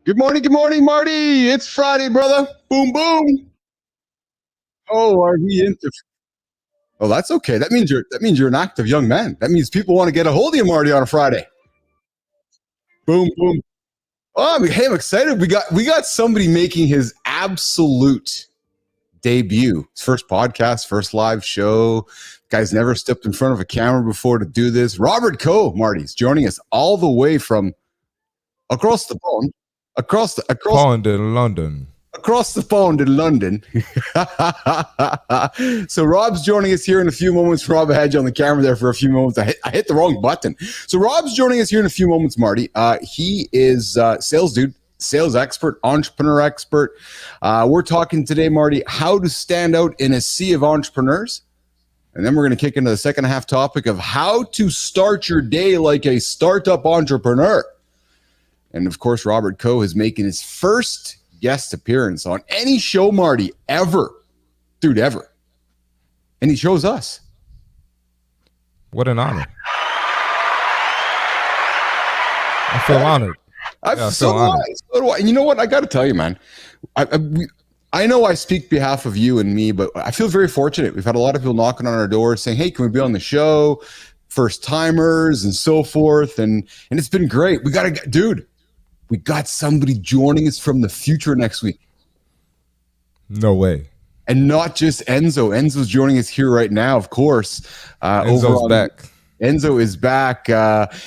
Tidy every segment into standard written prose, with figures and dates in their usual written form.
Good morning, Marty. It's Friday, brother. Boom, boom. Oh, are we into? Oh, that's okay. That means you're an active young man. That means people want to get a hold of you, Marty, on a Friday. Boom, boom. Oh, hey, I'm excited. We got somebody making his absolute debut. His first podcast, first live show. Guy's never stepped in front of a camera before to do this. Robert Coe, Marty's joining us all the way from across the pond, Pond in London. across the pond in London. So Rob's joining us here in a few moments. Rob, I had you on the camera there for a few moments. I hit the wrong button. So Rob's joining us here in a few moments, Marty. He is sales dude, sales expert, entrepreneur expert. We're talking today, Marty, how to stand out in a sea of entrepreneurs. And then we're going to kick into the second half topic of how to start your day like a startup entrepreneur. And of course, Robert Coe is making his first guest appearance on any show, Marty, ever. Dude, ever. And he shows us. What an honor. I feel honored. So do I. And you know what? I got to tell you, man. I know I speak behalf of you and me, but I feel very fortunate. We've had a lot of people knocking on our door saying, hey, can we be on the show? First timers and so forth. And it's been great. We got somebody joining us from the future next week. No way. And not just Enzo. Enzo's joining us here right now, of course. Enzo's back. Enzo is back.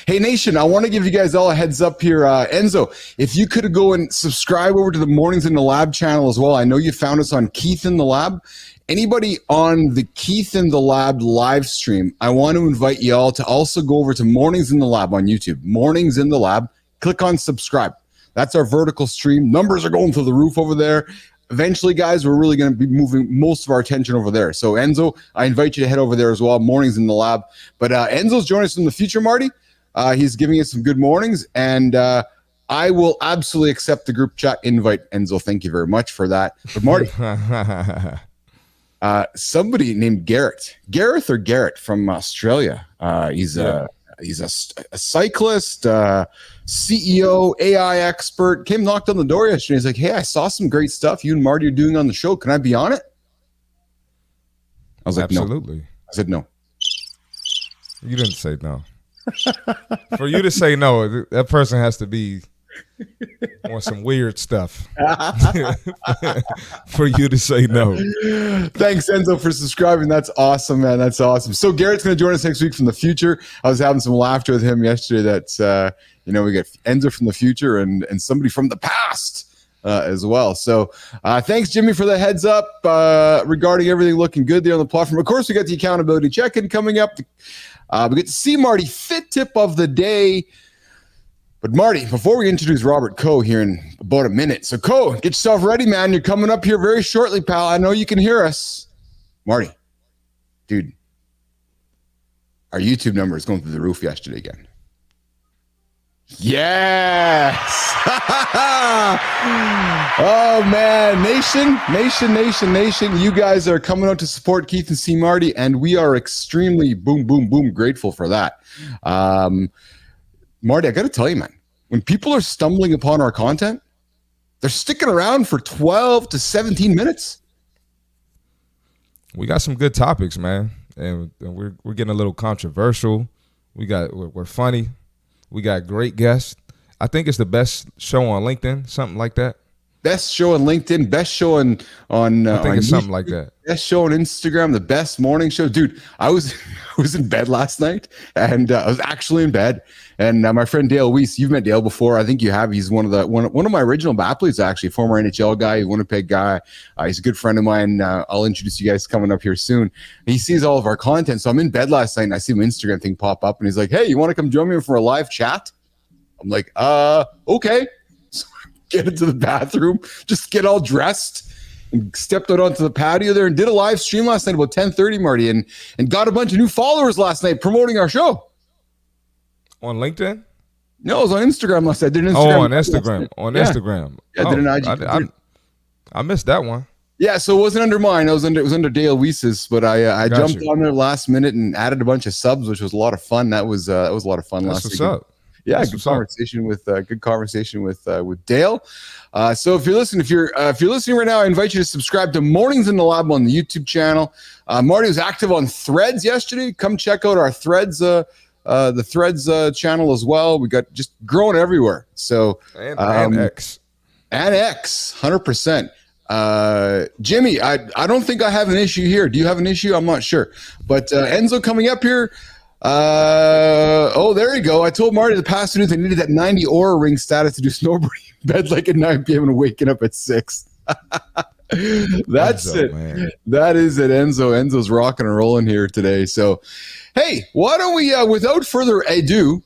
Hey, Nation, I want to give you guys all a heads up here. Enzo, if you could go and subscribe over to the Mornings in the Lab channel as well. I know you found us on Keith in the Lab. Anybody on the Keith in the Lab live stream, I want to invite you all to also go over to Mornings in the Lab on YouTube. Mornings in the Lab. Click on subscribe. That's our vertical stream. Numbers are going through the roof over there. Eventually, guys, we're really going to be moving most of our attention over there. So, Enzo, I invite you to head over there as well. Mornings in the Lab. But Enzo's joining us in the future, Marty. He's giving us some good mornings. And I will absolutely accept the group chat invite, Enzo. Thank you very much for that. But, Marty, somebody named Gareth or Garrett from Australia. He's a cyclist, CEO, AI expert, came knocked on the door yesterday. He's like, hey, I saw some great stuff you and Marty are doing on the show. Can I be on it? I was like, absolutely. No. I said no. You didn't say no. For you to say no, that person has to be on some weird stuff for you to say no. Thanks, Enzo, for subscribing. That's awesome, man. That's awesome. So Garrett's going to join us next week from the future. I was having some laughter with him yesterday. That's we got Enzo from the future and somebody from the past as well. So thanks, Jimmy, for the heads up regarding everything looking good there on the platform. Of course, we got the accountability check-in coming up. We get the Seamarty Fit tip of the day. But Marty, before we introduce Robert Coe here in about a minute, so Coe, get yourself ready, man. You're coming up here very shortly, pal. I know you can hear us. Marty, dude, our YouTube number is going through the roof yesterday again. Yes. Oh, man. Nation. You guys are coming out to support Keith and Seamarty, and we are extremely boom grateful for that. Marty, I got to tell you, man, when people are stumbling upon our content, they're sticking around for 12 to 17 minutes. We got some good topics, man, and we're getting a little controversial. We're funny. We got great guests. I think it's the best show on LinkedIn, something like that. Best show on LinkedIn, best show on I think it's YouTube, something like that. Best show on Instagram, the best morning show. Dude, I was in bed last night, and I was actually in bed. And my friend Dale Weiss, you've met Dale before. I think you have. He's one of my original BAPLs, actually, former NHL guy, Winnipeg guy. He's a good friend of mine. I'll introduce you guys coming up here soon. He sees all of our content. So I'm in bed last night, and I see my Instagram thing pop up, and he's like, hey, you want to come join me for a live chat? I'm like, okay. So I get into the bathroom, just get all dressed, and stepped out onto the patio there and did a live stream last night about 10:30, Marty, and got a bunch of new followers last night promoting our show. On LinkedIn? No, it was on Instagram last night. I did an Instagram. Oh, on Instagram. Instagram. Yeah, I did an IG. I missed that one. Yeah, so it wasn't under mine. It was under Dale Weiss's, but I jumped on there last minute and added a bunch of subs, which was a lot of fun. That was a lot of fun last week. What's up? Yeah, That's good what's up. conversation with Dale. So if you're listening right now, I invite you to subscribe to Mornings in the Lab on the YouTube channel. Marty was active on Threads yesterday. Come check out our Threads, the Threads channel as well. We got just growing everywhere. So And X. and X, 100%. Jimmy, I don't think I have an issue here. Do you have an issue? I'm not sure. But Enzo coming up here. There you go. I told Marty the past students they needed that 90 Oura ring status to do snowboarding bed like at 9 p.m. and waking up at 6. That's Enzo, it. Man. That is it, Enzo. Enzo's rocking and rolling here today. So, hey, why don't we, without further ado,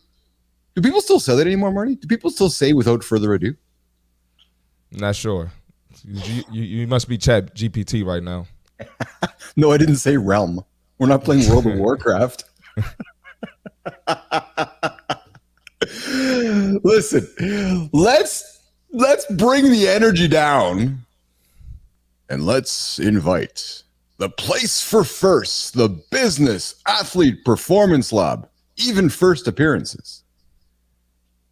do people still say that anymore, Marty? Do people still say without further ado? Not sure. You must be Chat GPT right now. No, I didn't say realm. We're not playing World of Warcraft. Listen, let's bring the energy down and let's invite the place for first, the Business Athlete Performance Lab, even first appearances.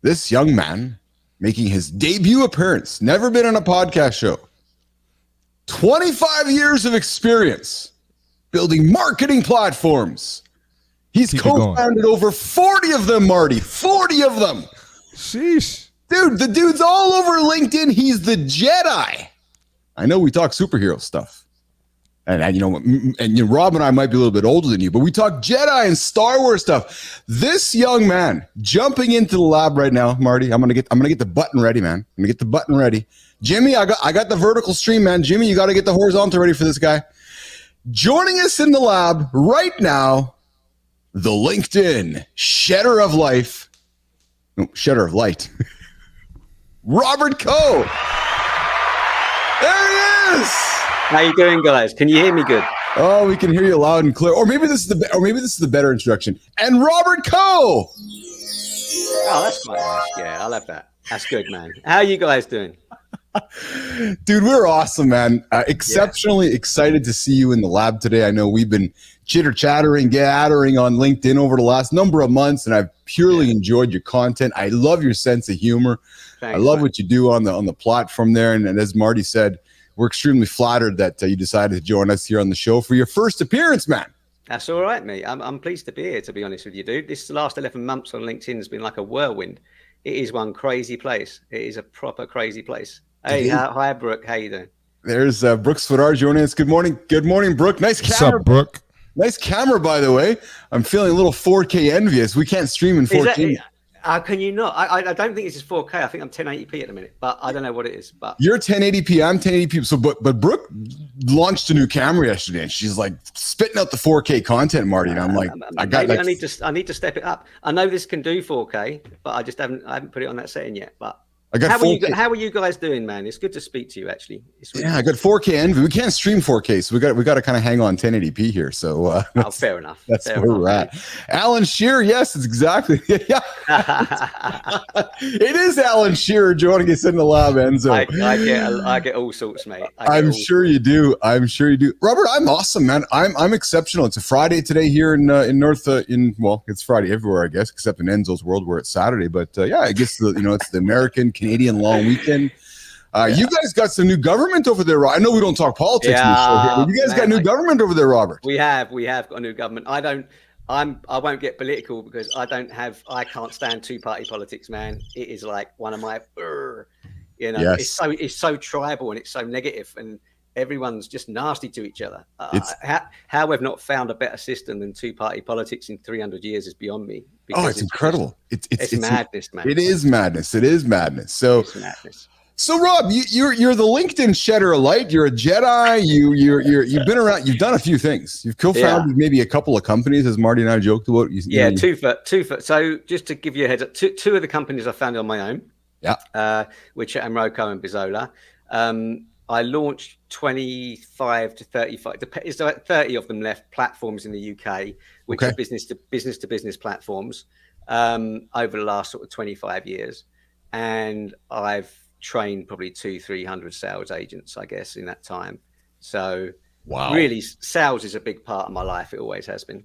This young man making his debut appearance, never been on a podcast show, 25 years of experience building marketing platforms. He's co-founded over 40 of them, Marty. 40 of them. Sheesh. Dude, the dude's all over LinkedIn. He's the Jedi. I know we talk superhero stuff. And Rob and I might be a little bit older than you, but we talk Jedi and Star Wars stuff. This young man jumping into the lab right now, Marty. I'm gonna get the button ready, man. I'm gonna get the button ready. Jimmy, I got the vertical stream, man. Jimmy, you got to get the horizontal ready for this guy. Joining us in the lab right now, the LinkedIn shedder of life. No, shedder of light. Robert Coe. There he is. How you doing, guys? Can you hear me good? Oh, we can hear you loud and clear. Or maybe this is the better introduction. And Robert Coe. Oh, that's quite nice. Yeah, I love that. That's good, man. How are you guys doing? Dude, we're awesome, man. Exceptionally excited to see you in the lab today. I know we've been chitter-chattering, gathering on LinkedIn over the last number of months, and I've purely enjoyed your content. I love your sense of humor. Thanks, I love man. what you do on the platform there. And as Marty said, we're extremely flattered that you decided to join us here on the show for your first appearance, man. That's all right, mate. I'm pleased to be here, to be honest with you, dude. This last 11 months on LinkedIn has been like a whirlwind. It is one crazy place. It is a proper crazy place. Hey, hi, Brooke. How you doing? There's Brooke Svidar joining us. Good morning. Good morning, Brooke. Nice What's camera. up, Brooke? Nice camera, by the way. I'm feeling a little 4K envious. We can't stream in 4K. Can you not? I don't think this is 4K. I think I'm 1080p at the minute, but I don't know what it is. But you're 1080p. I'm 1080p. So, but Brooke launched a new camera yesterday, and she's like spitting out the 4K content, Marty. And I'm like, I need to step it up. I know this can do 4K, but I just haven't put it on that setting yet. But how are you guys doing, man? It's good to speak to you, actually. I got 4K envy. We can't stream 4K, so we got to kind of hang on 1080p here. So fair enough. That's where we're at. Alan Shearer, yes, it's exactly. Yeah, it is Alan Shearer joining us in the lab, Enzo. I get all sorts, mate. I'm sure you do. Robert, I'm awesome, man. I'm exceptional. It's a Friday today here in it's Friday everywhere, I guess, except in Enzo's world where it's Saturday. But I guess it's the American Canadian long weekend. You guys got some new government over there. I know we don't talk politics in the show here, but you guys got new government over there, Robert. We have got a new government. I won't get political because I can't stand two-party politics, man. It is like one of my, yes. It's so tribal and it's so negative and everyone's just nasty to each other. How we've not found a better system than two-party politics in 300 years is beyond me. It's incredible. It's madness, man. It is madness. So, it's madness. So Rob, you're the LinkedIn shedder of light. You're a Jedi. You've been around. You've done a few things. You've co-founded maybe a couple of companies, as Marty and I joked about. Two for. So just to give you a heads up, two of the companies I founded on my own. Yeah. Which are Robert Coe and Bilous. I launched 25 to 35. There's about 30 of them left platforms in the UK, which are business to business platforms over the last sort of 25 years, and I've trained probably 200-300 sales agents, I guess, in that time. So really sales is a big part of my life. It always has been.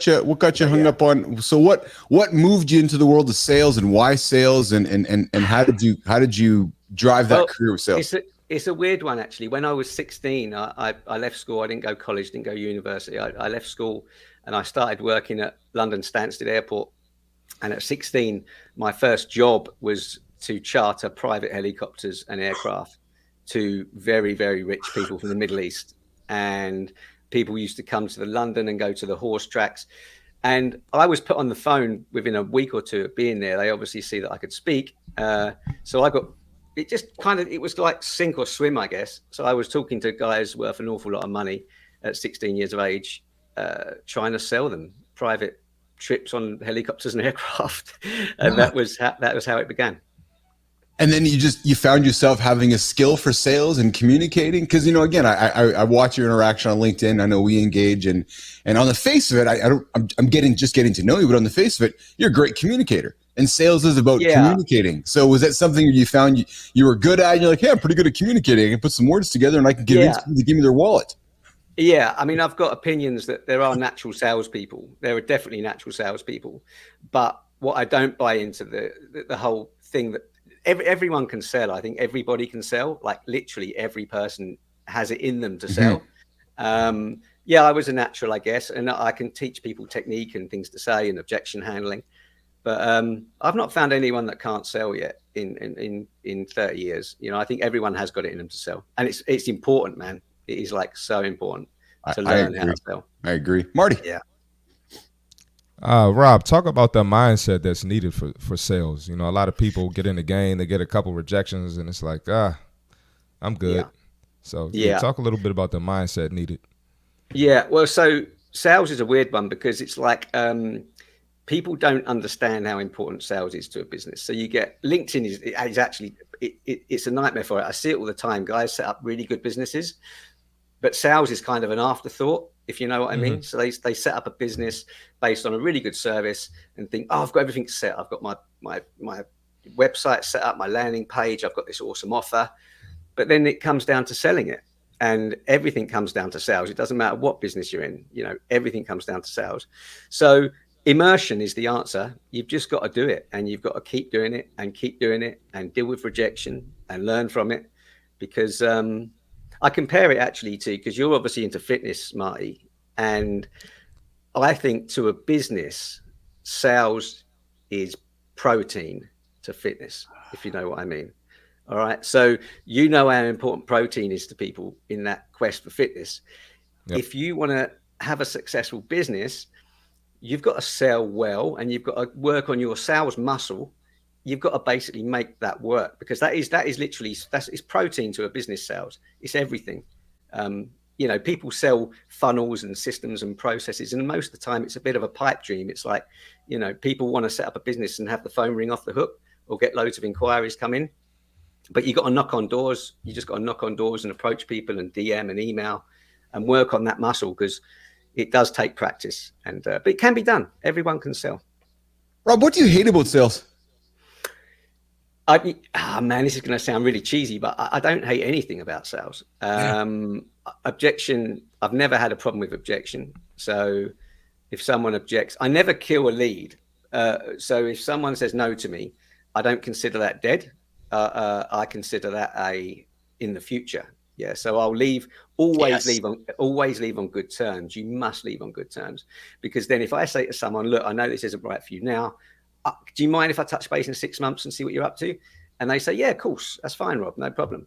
got you hung up on? So what moved you into the world of sales, and why sales, and how did you drive that career with sales? It's a weird one, actually. When I was 16, I left school. I didn't go college, didn't go university. I left school and I started working at London Stansted Airport. And at 16, my first job was to charter private helicopters and aircraft to very, very rich people from the Middle East. And people used to come to London and go to the horse tracks. And I was put on the phone within a week or two of being there. They obviously see that I could speak. So I got, it was like sink or swim, I guess. So I was talking to guys worth an awful lot of money at 16 years of age, trying to sell them private trips on helicopters and aircraft. And that was how it began. And then you found yourself having a skill for sales and communicating. Cause again, I watch your interaction on LinkedIn. I know we engage, and on the face of it, I'm getting to know you, but on the face of it, you're a great communicator, and sales is about communicating. So was that something you found you were good at? And you're like, hey, I'm pretty good at communicating. I can put some words together and I can convince people to give me their wallet. Yeah. I mean, I've got opinions that there are natural salespeople. There are definitely natural salespeople, but what I don't buy into the whole thing that everyone can sell. I think everybody can sell. Like literally every person has it in them to sell. I was a natural, I guess, and I can teach people technique and things to say and objection handling. But I've not found anyone that can't sell yet in 30 years. I think everyone has got it in them to sell, and it's important, man. It is like so important to learn how to sell. I agree, Marty. Yeah. Rob, talk about the mindset that's needed for sales. A lot of people get in the game, they get a couple rejections, and it's like, I'm good. Yeah. So talk a little bit about the mindset needed. Yeah, well, so sales is a weird one because it's like people don't understand how important sales is to a business. So you get LinkedIn is actually it's a nightmare for it. I see it all the time. Guys set up really good businesses, but sales is kind of an afterthought, if you know what I mean. So they set up a business based on a really good service and think, I've got everything set. I've got my website set up, my landing page. I've got this awesome offer. But then it comes down to selling it, and everything comes down to sales. It doesn't matter what business you're in, everything comes down to sales. So immersion is the answer. You've just got to do it, and you've got to keep doing it and deal with rejection and learn from it. Because I compare it actually to, because you're obviously into fitness, Marty, and I think to a business, sales is protein to fitness, if you know what I mean. All right. So how important protein is to people in that quest for fitness. Yep. If you want to have a successful business, you've got to sell well, and you've got to work on your sales muscle. You've got to basically make that work, because that is literally, it's protein to a business sales. It's everything. People sell funnels and systems and processes, and most of the time it's a bit of a pipe dream. It's like, people want to set up a business and have the phone ring off the hook or get loads of inquiries come in, but you got to knock on doors. You just got to knock on doors and approach people and DM and email and work on that muscle, because it does take practice, but it can be done. Everyone can sell. Rob, what do you hate about sales? Man, this is going to sound really cheesy, but I don't hate anything about sales. Objection, I've never had a problem with objection. So if someone objects, I never kill a lead. So if someone says no to me, I don't consider that dead. I consider that in the future. Yeah. So I'll always leave on good terms. You must leave on good terms, because then if I say to someone, look, I know this isn't right for you now, do you mind if I touch base in 6 months and see what you're up to? And they say, yeah, of course. That's fine, Rob. No problem.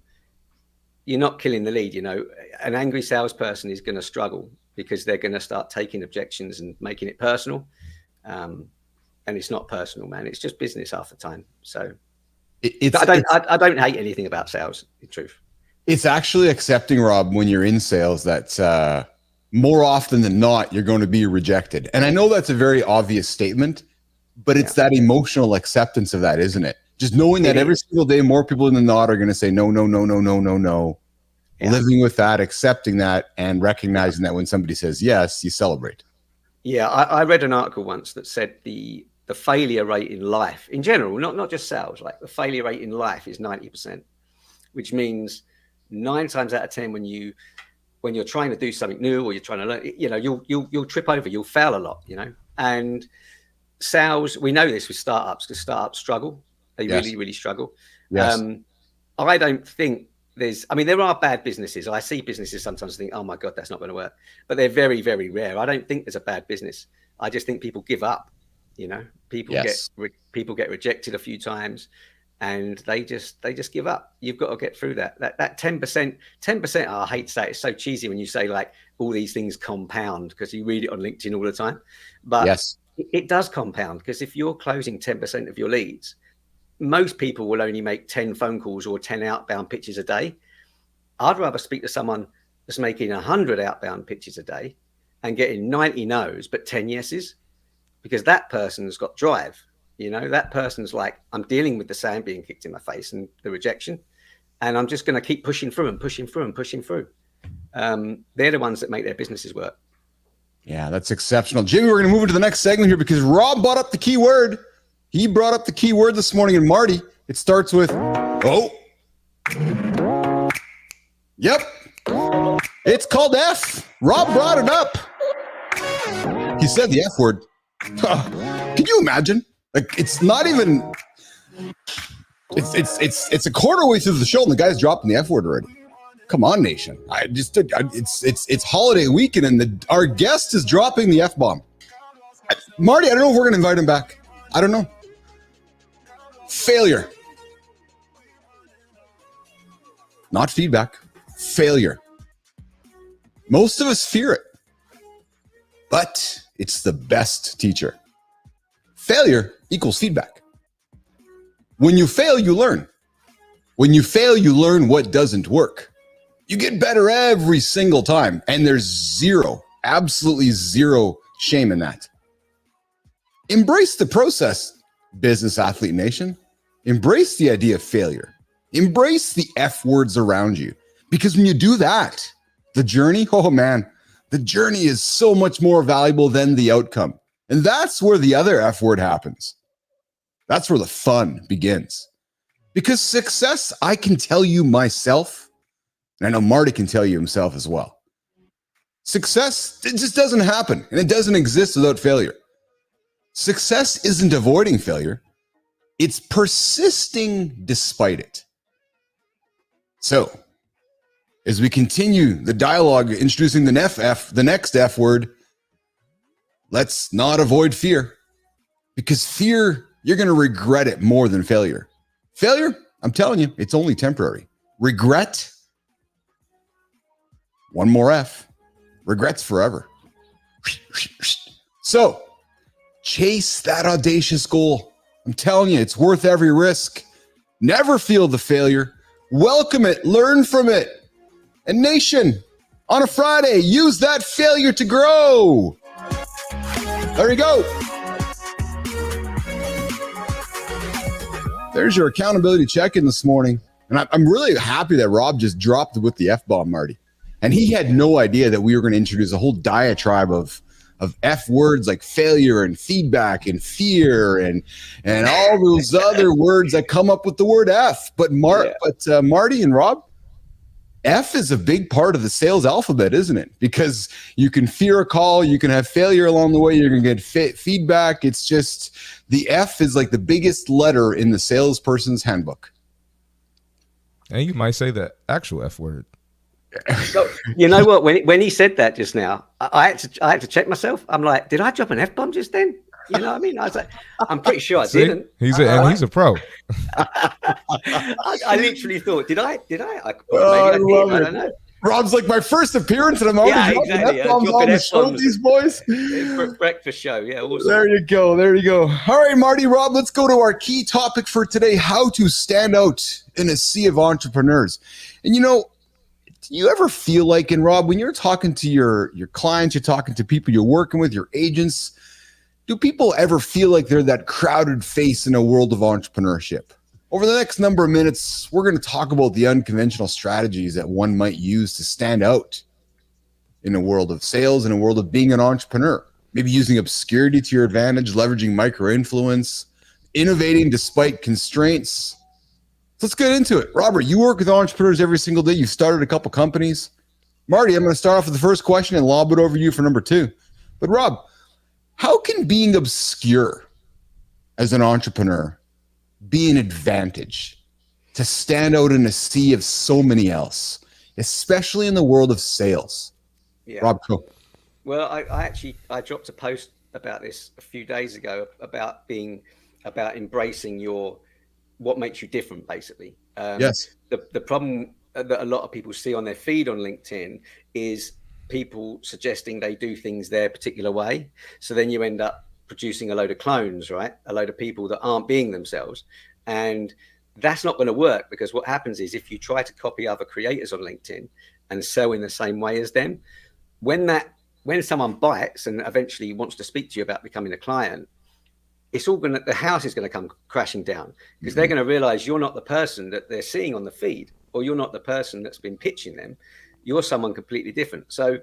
You're not killing the lead. An angry salesperson is going to struggle, because they're going to start taking objections and making it personal. And it's not personal, man. It's just business half the time. So I don't hate anything about sales, in truth. It's actually accepting, Rob, when you're in sales, that more often than not, you're going to be rejected. And I know that's a very obvious statement, but it's that emotional acceptance of that, isn't it? Just knowing that every single day, more people than not are going to say no, no, no, no, no, no, no. Yeah. Living with that, accepting that, and recognizing that when somebody says yes, you celebrate. Yeah, I read an article once that said the failure rate in life, in general, not just sales, like the failure rate in life is 90%, which means 9 times out of 10, when you when you're trying to do something new or you're trying to learn, you know, you'll trip over, you'll fail a lot, you know. And sales, we know this with startups, because startups struggle. They really, really struggle. Yes. I don't think there are bad businesses. I see businesses sometimes think, oh my God, that's not going to work. But they're very, very rare. I don't think there's a bad business. I just think people give up, you know. People get rejected a few times and they just give up. You've got to get through that 10%. I hate to say it, it's so cheesy when you say like all these things compound, because you read it on LinkedIn all the time. But it does compound, because if you're closing 10% of your leads, most people will only make 10 phone calls or 10 outbound pitches a day. I'd rather speak to someone that's making 100 outbound pitches a day and getting 90 no's, but 10 yeses, because that person's got drive. You know, that person's like, I'm dealing with the sand being kicked in my face and the rejection, and I'm just going to keep pushing through and pushing through and pushing through. They're the ones that make their businesses work. Yeah, that's exceptional. Jimmy, we're going to move into the next segment here, because Rob brought up the key word. He brought up the key word this morning, and Marty, it starts with, yep, it's called F. Rob brought it up. He said the F word. Can you imagine? Like, it's not even, it's a quarter way through the show and the guy's dropping the F word already. Come on, nation. It's holiday weekend and our guest is dropping the F bomb. Marty, I don't know if we're going to invite him back. I don't know. Failure. Not feedback. Failure. Most of us fear it, but it's the best teacher. Failure equals feedback. When you fail, you learn. When you fail, you learn what doesn't work. You get better every single time, and there's absolutely zero shame in that. Embrace the process, business athlete nation. Embrace the idea of failure. Embrace the F words around you, because when you do that, the journey, the journey is so much more valuable than the outcome. And that's where the other F word happens. That's where the fun begins. Because success, I can tell you myself, and I know Marty can tell you himself as well. Success, it just doesn't happen, and it doesn't exist without failure. Success isn't avoiding failure. It's persisting despite it. So, as we continue the dialogue introducing the next F word, let's not avoid fear. Because fear, you're going to regret it more than failure. Failure, I'm telling you, it's only temporary. Regret, one more F, regrets forever. So, chase that audacious goal. I'm telling you, it's worth every risk. Never feel the failure. Welcome it, learn from it. And nation, on a Friday, use that failure to grow. There you go. There's your accountability check-in this morning. And I'm really happy that Rob just dropped it with the F-bomb, Marty. And he had no idea that we were going to introduce a whole diatribe of F words like failure and feedback and fear and all those other words that come up with the word F. But Marty and Rob, F is a big part of the sales alphabet, isn't it? Because you can fear a call, you can have failure along the way, you're going to get feedback. It's just the F is like the biggest letter in the salesperson's handbook. And you might say the actual F word. So, you know what? When he said that just now, I had to check myself. I'm like, did I drop an F bomb just then? You know what I mean? I was like, I'm pretty sure I didn't. He's a pro. I literally thought, did I? Maybe I don't know. Rob's like, my first appearance, and I'm already dropping F-bombs on the show, these boys. Breakfast show, yeah. Awesome. There you go. All right, Marty, Rob, let's go to our key topic for today: how to stand out in a sea of entrepreneurs. And do you ever feel like, and Rob, when you're talking to your clients, you're talking to people you're working with, your agents, do people ever feel like they're that crowded face in a world of entrepreneurship? Over the next number of minutes, we're going to talk about the unconventional strategies that one might use to stand out in a world of sales, in a world of being an entrepreneur. Maybe using obscurity to your advantage, leveraging micro-influence, innovating despite constraints. Let's get into it. Robert, you work with entrepreneurs every single day. You've started a couple companies. Marty, I'm going to start off with the first question and lob it over to you for number 2. But Rob, how can being obscure as an entrepreneur be an advantage to stand out in a sea of so many else, especially in the world of sales? Yeah. Rob Coe. Well, I dropped a post about this a few days ago about embracing what makes you different, basically. Yes. The problem that a lot of people see on their feed on LinkedIn is people suggesting they do things their particular way. So then you end up producing a load of clones, right? A load of people that aren't being themselves. And that's not going to work, because what happens is if you try to copy other creators on LinkedIn and sell in the same way as them, when someone bites and eventually wants to speak to you about becoming a client, the house is going to come crashing down, because they're going to realize you're not the person that they're seeing on the feed, or you're not the person that's been pitching them. You're someone completely different. So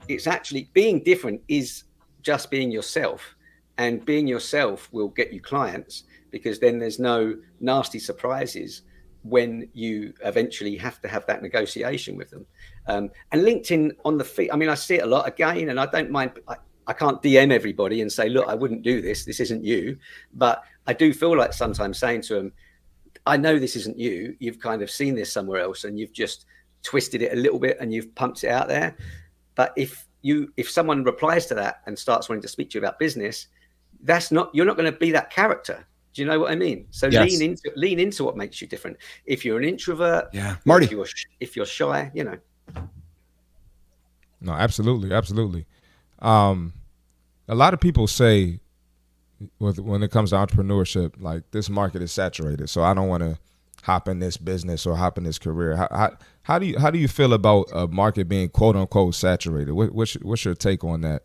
it's actually being different is just being yourself, and being yourself will get you clients, because then there's no nasty surprises when you eventually have to have that negotiation with them. And LinkedIn on the feed, I mean, I see it a lot again, and I don't mind. I can't DM everybody and say, look, I wouldn't do this. This isn't you. But I do feel like sometimes saying to them, I know this isn't you. You've kind of seen this somewhere else, and you've just twisted it a little bit and you've pumped it out there. But if someone replies to that and starts wanting to speak to you about business, you're not going to be that character. Do you know what I mean? So yes. lean into what makes you different. If you're an introvert, Marty, if you're shy, No, absolutely. A lot of people say when it comes to entrepreneurship, like, this market is saturated, so I don't want to hop in this business or hop in this career. How do you feel about a market being quote unquote saturated? What's your take on that,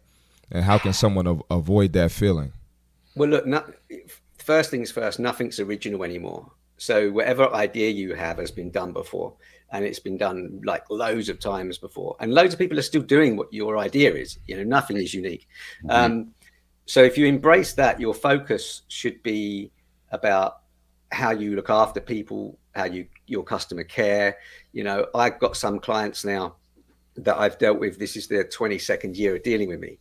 and how can someone avoid that feeling? Well, look, first things first, nothing's original anymore. So whatever idea you have has been done before, and it's been done like loads of times before, and loads of people are still doing what your idea is. Nothing is unique. Mm-hmm. So if you embrace that, your focus should be about how you look after people, your customer care. I've got some clients now that I've dealt with. This is their 22nd year of dealing with me.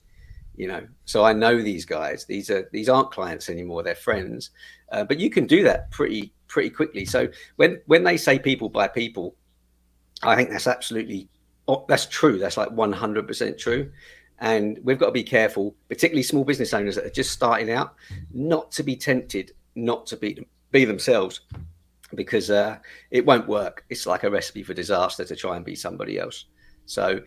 So I know these guys. These aren't clients anymore; they're friends. But you can do that pretty quickly. So when they say people buy people, I think that's true. That's like 100% true. And we've got to be careful, particularly small business owners that are just starting out, not to be tempted not to be themselves, because it won't work. It's like a recipe for disaster to try and be somebody else. So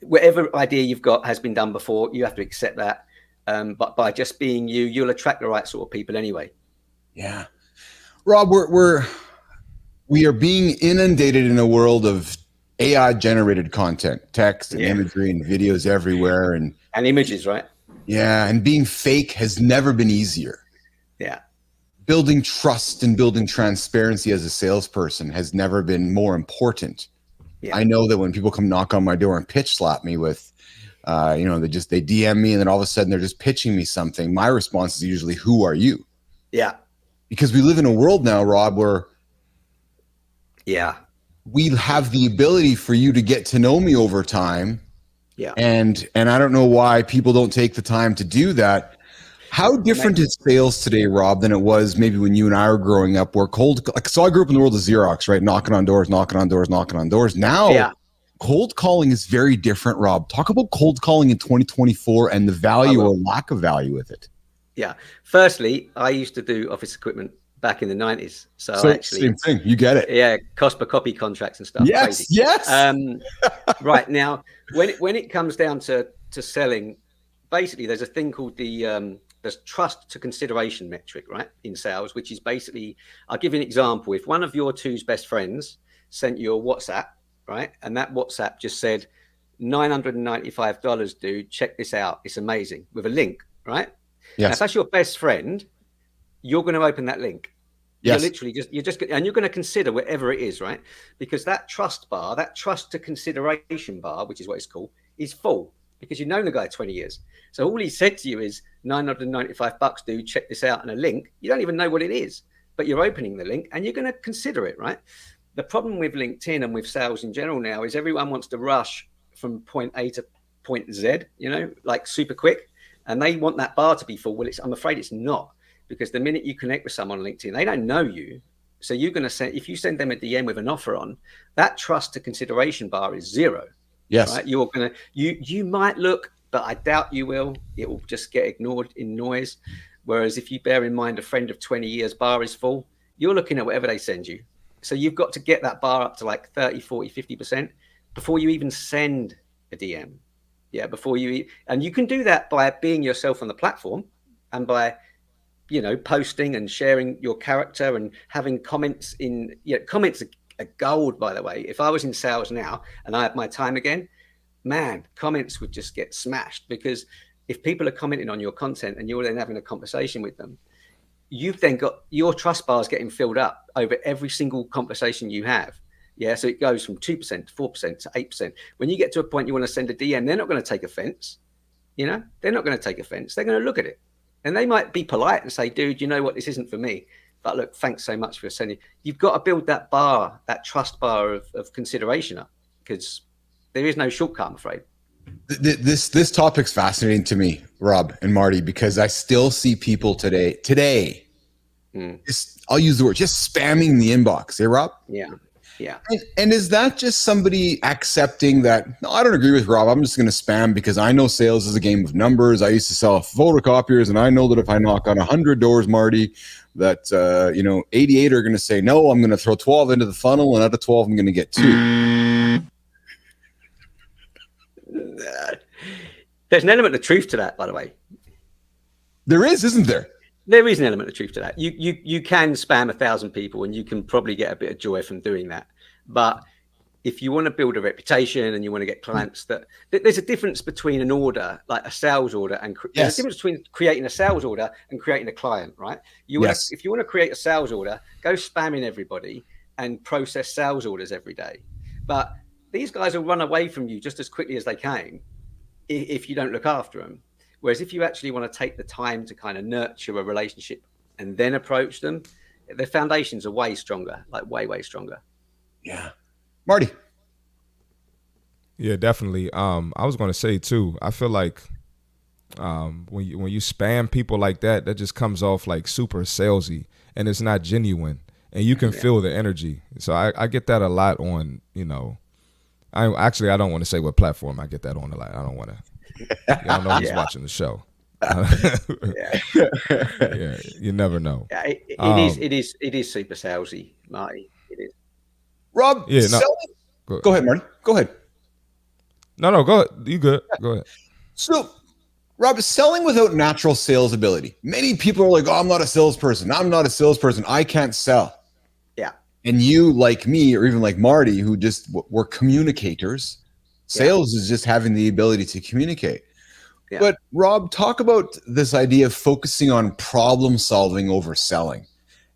whatever idea you've got has been done before. You have to accept that. But by just being you, you'll attract the right sort of people anyway. Yeah, Rob, we are being inundated in a world of AI generated content, text and imagery and videos everywhere, and images, right? Yeah, and being fake has never been easier. Yeah. Building trust and building transparency as a salesperson has never been more important. Yeah. I know that when people come knock on my door and pitch slap me with, they DM me, and then all of a sudden they're just pitching me something, my response is usually, who are you? Yeah. Because we live in a world now, Rob, where we have the ability for you to get to know me over time. Yeah. And I don't know why people don't take the time to do that. How different is sales today, Rob, than it was maybe when you and I were growing up, where so I grew up in the world of Xerox, right? Knocking on doors. Now, cold calling is very different, Rob. Talk about cold calling in 2024 and the value or lack of value with it. Yeah. Firstly, I used to do office equipment back in the 90s. So actually, same thing. You get it. Yeah. Cost per copy contracts and stuff. Yes. Crazy. Yes. Right now, when it comes down to selling, basically there's a thing called there's trust to consideration metric, right, in sales, which is basically, I'll give you an example. If one of your two's best friends sent you a WhatsApp, right, and that WhatsApp just said, $995, dude, check this out, it's amazing, with a link, right? Yes. Now, if that's your best friend, you're going to open that link. Yes. And you're going to consider whatever it is, right? Because that trust bar, that trust to consideration bar, which is what it's called, is full, because you've known the guy 20 years. So all he said to you is $995, dude, check this out, and a link. You don't even know what it is, but you're opening the link and you're going to consider it, right? the problem with LinkedIn and with sales in general now is everyone wants to rush from point A to point Z, you know, like super quick. And they want that bar to be full. Well, I'm afraid it's not, because the minute you connect with someone on LinkedIn, they don't know you. So you're going to send, if you send them a DM with an offer on, that trust to consideration bar is 0. Yes. Right? You're going to, you might look, but I doubt you will. It will just get ignored in noise. Whereas if you bear in mind a friend of 20 years bar is full, you're looking at whatever they send you. So you've got to get that bar up to like 30, 40, 50% before you even send a DM. Yeah, before you, and you can do that by being yourself on the platform and by, you know, posting and sharing your character and having comments in, you know, comments are gold, by the way. If I was in sales now and I had my time again, man, comments would just get smashed, because if people are commenting on your content and you're then having a conversation with them, you've then got your trust bars getting filled up over every single conversation you have. Yeah, so it goes from 2% to 4% to 8%. When you get to a point you want to send a DM, they're not going to take offense. You know, they're not going to take offense. They're going to look at it, and they might be polite and say, dude, you know what, this isn't for me. But look, thanks so much for sending. You've got to build that bar, that trust bar of consideration up, because there is no shortcut, I'm afraid. This topic's fascinating to me, Rob and Marty, because I still see people today, I'll use the word, just spamming the inbox. Hey, Rob? Yeah. Yeah. And is that just somebody accepting that, no, I don't agree with Rob, I'm just going to spam because I know sales is a game of numbers. I used to sell photocopiers, and I know that if I knock on 100 doors, Marty, that, 88 are going to say, no, I'm going to throw 12 into the funnel, and out of 12, I'm going to get 2. There's an element of truth to that, by the way. There is, isn't there? There is an element of truth to that. You can spam 1,000 people, and you can probably get a bit of joy from doing that. But if you want to build a reputation and you want to get clients, there's a difference between an order, like a sales order, and there's a difference between creating a sales order and creating a client, right? If you want to create a sales order, go spamming everybody and process sales orders every day. But these guys will run away from you just as quickly as they came if you don't look after them. Whereas if you actually want to take the time to kind of nurture a relationship and then approach them, the foundations are way stronger, like way, way stronger. Yeah. Marty. Yeah, definitely. I was going to say too, I feel like when you spam people like that, that just comes off like super salesy, and it's not genuine, and you can feel the energy. So I get that a lot on, I don't want to say what platform I get that on a lot. I don't want to. I don't know who's watching the show. Yeah, you never know. Yeah, it is super salesy, Marty. It is. Rob, go ahead, Marty. Go ahead. No, go ahead. You good? Go ahead. So, Rob, selling without natural sales ability. Many people are like, "Oh, I'm not a salesperson. I'm not a salesperson. I can't sell." Yeah. And you, like me, or even like Marty, who just were communicators. Sales is just having the ability to communicate. Yeah. But Rob, talk about this idea of focusing on problem solving over selling,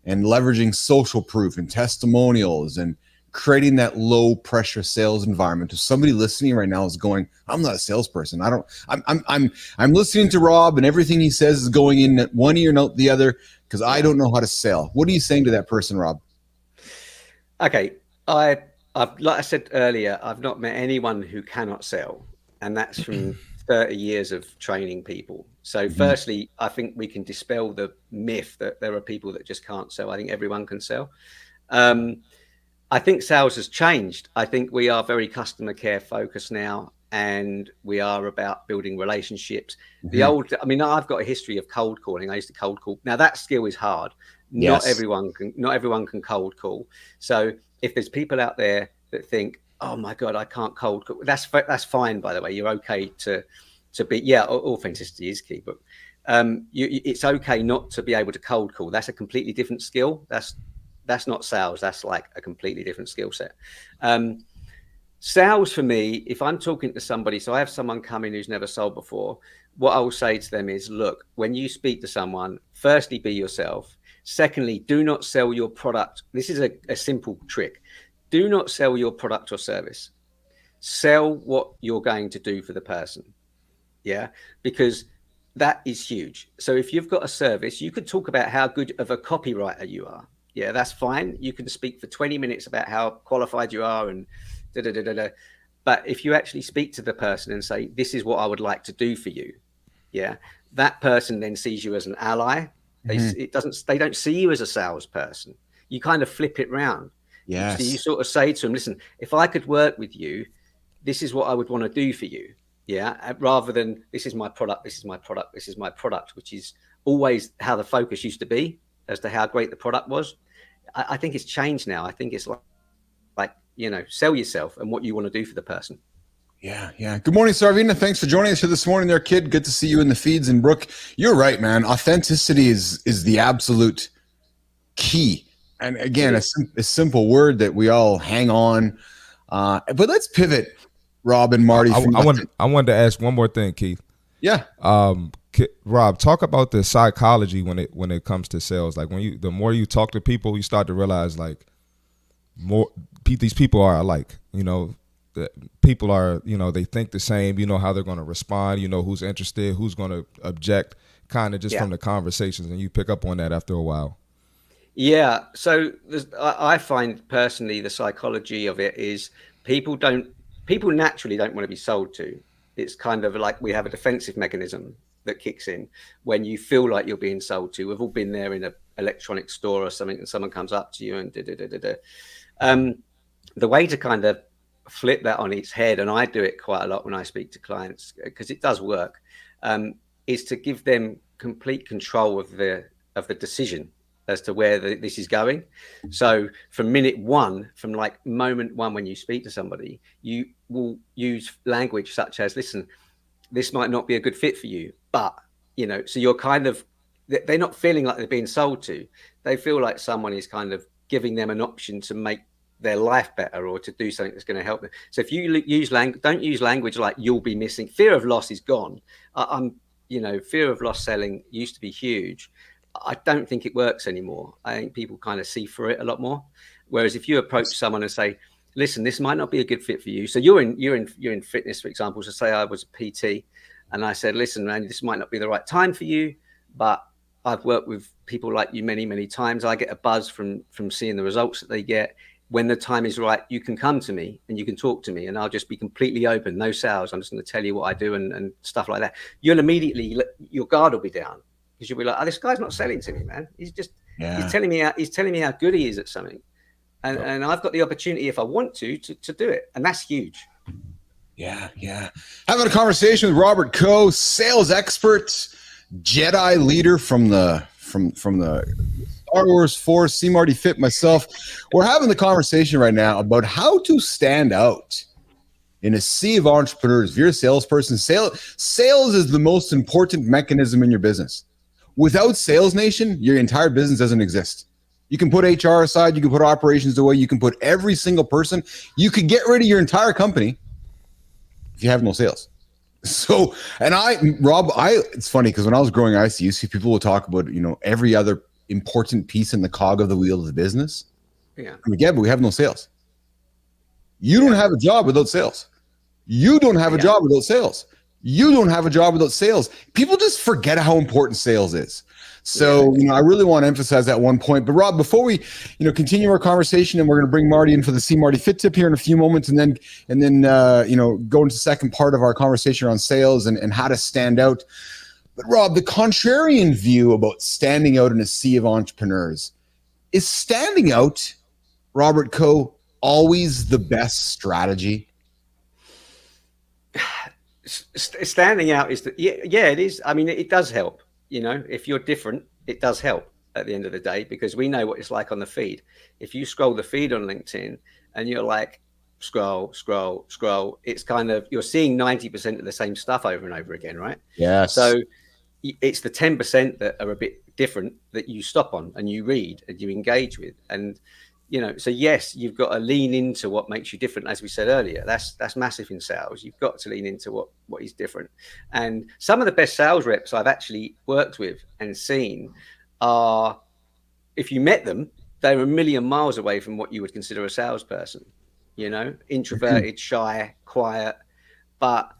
and leveraging social proof and testimonials, and creating that low pressure sales environment. If somebody listening right now is going, I'm not a salesperson. I'm listening to Rob, and everything he says is going in at one ear and out the other because I don't know how to sell. What are you saying to that person, Rob? Okay. I've, like I said earlier, I've not met anyone who cannot sell, and that's from 30 years of training people. So firstly, I think we can dispel the myth that there are people that just can't sell. I think everyone can sell. I think sales has changed. I think we are very customer care focused now, and we are about building relationships. I've got a history of cold calling. I used to cold call. Now that skill is hard. Not everyone can cold call. So if there's people out there that think, oh my God, I can't cold call, that's fine, by the way. You're okay to be, authenticity is key, but it's okay not to be able to cold call. That's a completely different skill. That's not sales. That's like a completely different skill set. Sales for me, if I'm talking to somebody, so I have someone come in who's never sold before, what I will say to them is, look, when you speak to someone, firstly, be yourself. Secondly, do not sell your product. This is a simple trick. Do not sell your product or service. Sell what you're going to do for the person. Yeah, because that is huge. So if you've got a service, you could talk about how good of a copywriter you are. Yeah, that's fine. You can speak for 20 minutes about how qualified you are and da da da da da. But if you actually speak to the person and say, this is what I would like to do for you, yeah, that person then sees you as an ally. They don't see you as a salesperson. You kind of flip it round. Yes. So you sort of say to them, listen, if I could work with you, this is what I would want to do for you. Yeah. Rather than this is my product, this is my product, this is my product, which is always how the focus used to be as to how great the product was. I think it's changed now. I think it's like, you know, sell yourself and what you want to do for the person. Yeah, yeah. Good morning, Sarvina. Thanks for joining us here this morning there, kid. Good to see you in the feeds. And Brooke, you're right, man. Authenticity is the absolute key. And again, a simple word that we all hang on. But let's pivot, Rob and Marty. I wanted to ask one more thing, Keith. Yeah. Rob, talk about the psychology when it comes to sales. Like the more you talk to people, you start to realize like these people are alike. You know, people are, you know, they think the same. You know how they're going to respond. You know who's interested, who's going to object, kind of just from the conversations, and you pick up on that after a while. Yeah. So I find personally the psychology of it is people naturally don't want to be sold to. It's kind of like we have a defensive mechanism that kicks in when you feel like you're being sold to. We've all been there in an electronic store or something, and someone comes up to you and the way to kind of flip that on its head, and I do it quite a lot when I speak to clients because it does work, is to give them complete control of the decision as to where this is going. So from minute one, from like moment one, when you speak to somebody, you will use language such as, listen, this might not be a good fit for you, but, you know, so you're kind of, they're not feeling like they're being sold to. They feel like someone is kind of giving them an option to make their life better or to do something that's going to help them. So if you use don't use language like you'll be missing. Fear of loss is gone. You know, fear of loss selling used to be huge. I don't think it works anymore. I think people kind of see through it a lot more. Whereas if you approach someone and say, listen, this might not be a good fit for you. So you're in fitness, for example. So say I was a PT and I said, listen, man, this might not be the right time for you, but I've worked with people like you many, many times. I get a buzz from seeing the results that they get. When the time is right, you can come to me and you can talk to me and I'll just be completely open. No sales. I'm just going to tell you what I do and stuff like that. You'll immediately, your guard will be down because you'll be like, oh, this guy's not selling to me, man. He's just, he's telling me how good he is at something. And I've got the opportunity if I want to do it. And that's huge. Yeah. Yeah. Having a conversation with Robert Coe, sales expert, Jedi leader from the Star Wars Force, Seamarty Fit, myself. We're having the conversation right now about how to stand out in a sea of entrepreneurs. If you're a salesperson, sales is the most important mechanism in your business. Without Sales Nation, your entire business doesn't exist. You can put HR aside, you can put operations away, you can put every single person. You could get rid of your entire company if you have no sales. So, and Rob, it's funny because when I was growing, I used to see people will talk about, you know, every other important piece in the cog of the wheel of the business. Yeah. But we have no sales. You don't have a job without sales. You don't have a job without sales. You don't have a job without sales. People just forget how important sales is. So, you know, I really want to emphasize that one point. But Rob, before we, you know, continue our conversation, and we're going to bring Marty in for the Seamarty Fit tip here in a few moments, and then you know, go into the second part of our conversation on sales and how to stand out. But Rob, the contrarian view about standing out in a sea of entrepreneurs, is standing out, Robert Coe, always the best strategy? Standing out is it is. I mean, it does help. You know, if you're different, it does help at the end of the day, because we know what it's like on the feed. If you scroll the feed on LinkedIn and you're like, scroll, it's kind of, you're seeing 90% of the same stuff over and over again, right? Yes. So it's the 10% that are a bit different that you stop on and you read and you engage with. And, you know, so yes, you've got to lean into what makes you different. As we said earlier, that's massive in sales. You've got to lean into what is different. And some of the best sales reps I've actually worked with and seen are, if you met them, they're a million miles away from what you would consider a salesperson, you know, introverted, shy, quiet, but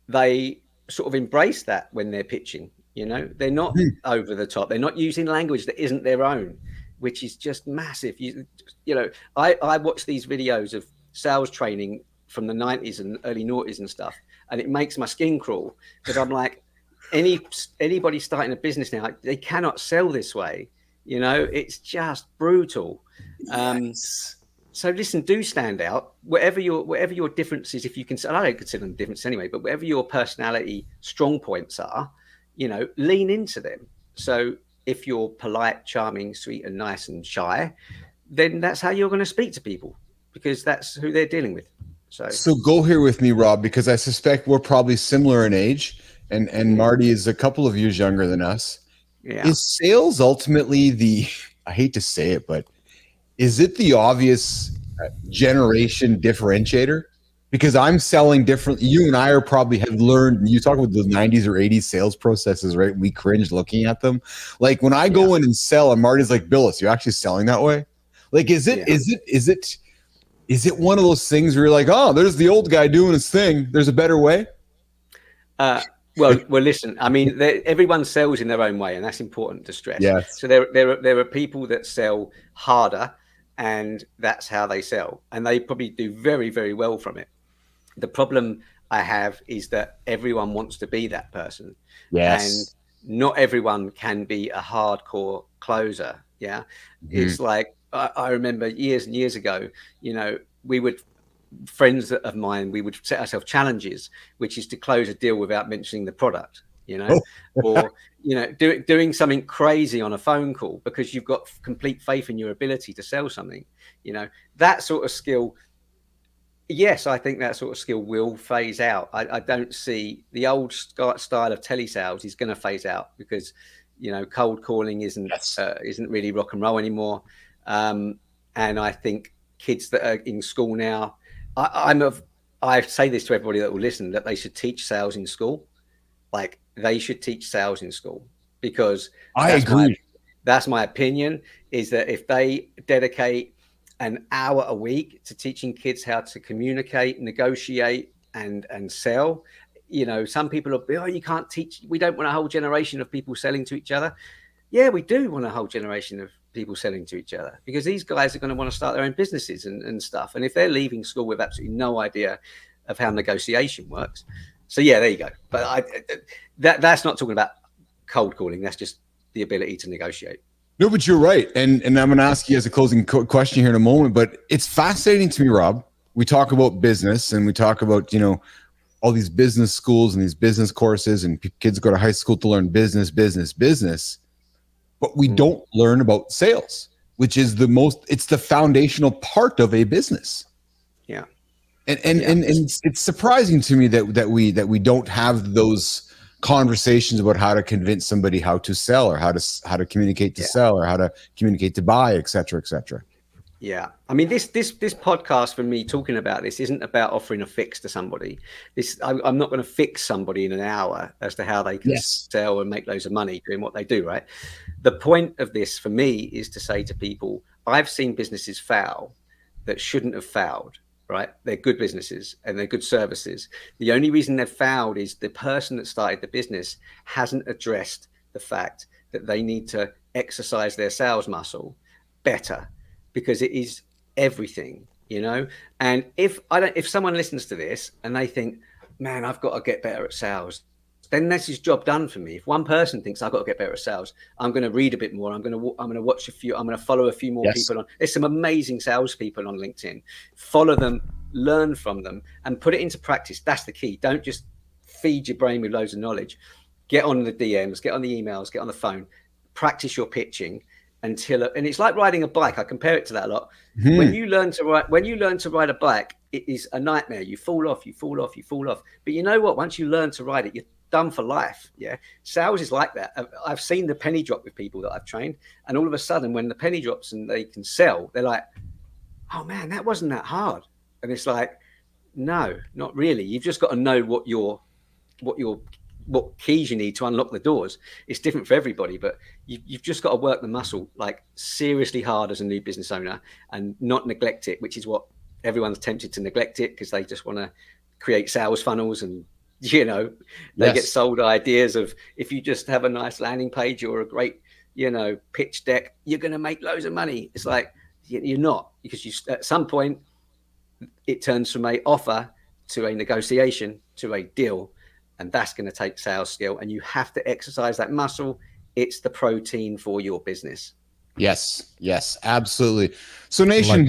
they sort of embrace that when they're pitching. You know, they're not over the top. They're not using language that isn't their own. which is just massive. I watch these videos of sales training from the 90s and early noughties and stuff, and it makes my skin crawl, because I'm like, anybody starting a business now, they cannot sell this way. It's just brutal. Yes. So listen, do stand out. Whatever your differences, if you can, I don't consider them differences anyway, but whatever your personality strong points are, lean into them. So if you're polite, charming, sweet, and nice and shy, then that's how you're going to speak to people, because that's who they're dealing with. So go here with me, Rob, because I suspect we're probably similar in age, and Marty is a couple of years younger than us. Yeah. Is sales ultimately I hate to say it, but is it the obvious generation differentiator? Because I'm selling different. You and I probably have learned. You talk about the 90s or 80s sales processes, right? We cringe looking at them. Like when I go in and sell, and Marty's like, "Bilous, you're actually selling that way?" Like, is it one of those things where you're like, "Oh, there's the old guy doing his thing. There's a better way." Well, listen. I mean, everyone sells in their own way, and that's important to stress. Yes. So there are people that sell harder, and that's how they sell, and they probably do very, very well from it. The problem I have is that everyone wants to be that person. Yes. And not everyone can be a hardcore closer. Yeah. Mm-hmm. It's like, I remember years and years ago, friends of mine, we would set ourselves challenges, which is to close a deal without mentioning the product, or, doing something crazy on a phone call because you've got complete faith in your ability to sell something, that sort of skill. Yes, I think that sort of skill will phase out. I don't see the old style of telesales is going to phase out, because, cold calling isn't really rock and roll anymore. And I think kids that are in school now, I say this to everybody that will listen, that they should teach sales in school. Like, they should teach sales in school, because I agree. That's my opinion, is that if they dedicate an hour a week to teaching kids how to communicate, negotiate, and sell. Some people will be, "Oh, you can't teach. We don't want a whole generation of people selling to each other." Yeah, we do want a whole generation of people selling to each other, because these guys are going to want to start their own businesses and stuff. And if they're leaving school with absolutely no idea of how negotiation works. So yeah, there you go. But that's not talking about cold calling. That's just the ability to negotiate. No, but you're right. And I'm going to ask you as a closing question here in a moment, but it's fascinating to me, Rob. We talk about business, and we talk about, all these business schools and these business courses, and kids go to high school to learn business, but we don't learn about sales, which is it's the foundational part of a business. Yeah. And it's surprising to me that we don't have those conversations about how to convince somebody how to sell, or how to communicate to sell, or how to communicate to buy, et cetera, et cetera. Yeah. I mean, this podcast, for me, talking about this isn't about offering a fix to somebody. I'm not going to fix somebody in an hour as to how they can sell and make loads of money doing what they do, right? The point of this for me is to say to people, I've seen businesses fail that shouldn't have failed. Right? They're good businesses and they're good services. The only reason they've failed is the person that started the business hasn't addressed the fact that they need to exercise their sales muscle better, because it is everything, And if someone listens to this and they think, "Man, I've got to get better at sales," then that's his job done for me. If one person thinks I've got to get better at sales, I'm going to read a bit more. I'm going to watch a few. I'm going to follow a few more people on. There's some amazing salespeople on LinkedIn. Follow them, learn from them, and put it into practice. That's the key. Don't just feed your brain with loads of knowledge. Get on the DMs, get on the emails, get on the phone. Practice your pitching and it's like riding a bike. I compare it to that a lot. Mm-hmm. When you learn to ride a bike, it is a nightmare. You fall off. But you know what? Once you learn to ride it, you're done for life. Yeah. Sales is like that. I've seen the penny drop with people that I've trained, and all of a sudden when the penny drops and they can sell, they're like, "Oh man, that wasn't that hard." And it's like, no, not really. You've just got to know what keys you need to unlock the doors. It's different for everybody, but you've just got to work the muscle like seriously hard as a new business owner, and not neglect it, which is what everyone's tempted to neglect it, because they just want to create sales funnels, and they get sold ideas of, if you just have a nice landing page or a great pitch deck, you're going to make loads of money. It's like, you're not, because at some point it turns from a offer to a negotiation to a deal, and that's going to take sales skill, and you have to exercise that muscle. It's the protein for your business. Yes, absolutely. So Nation,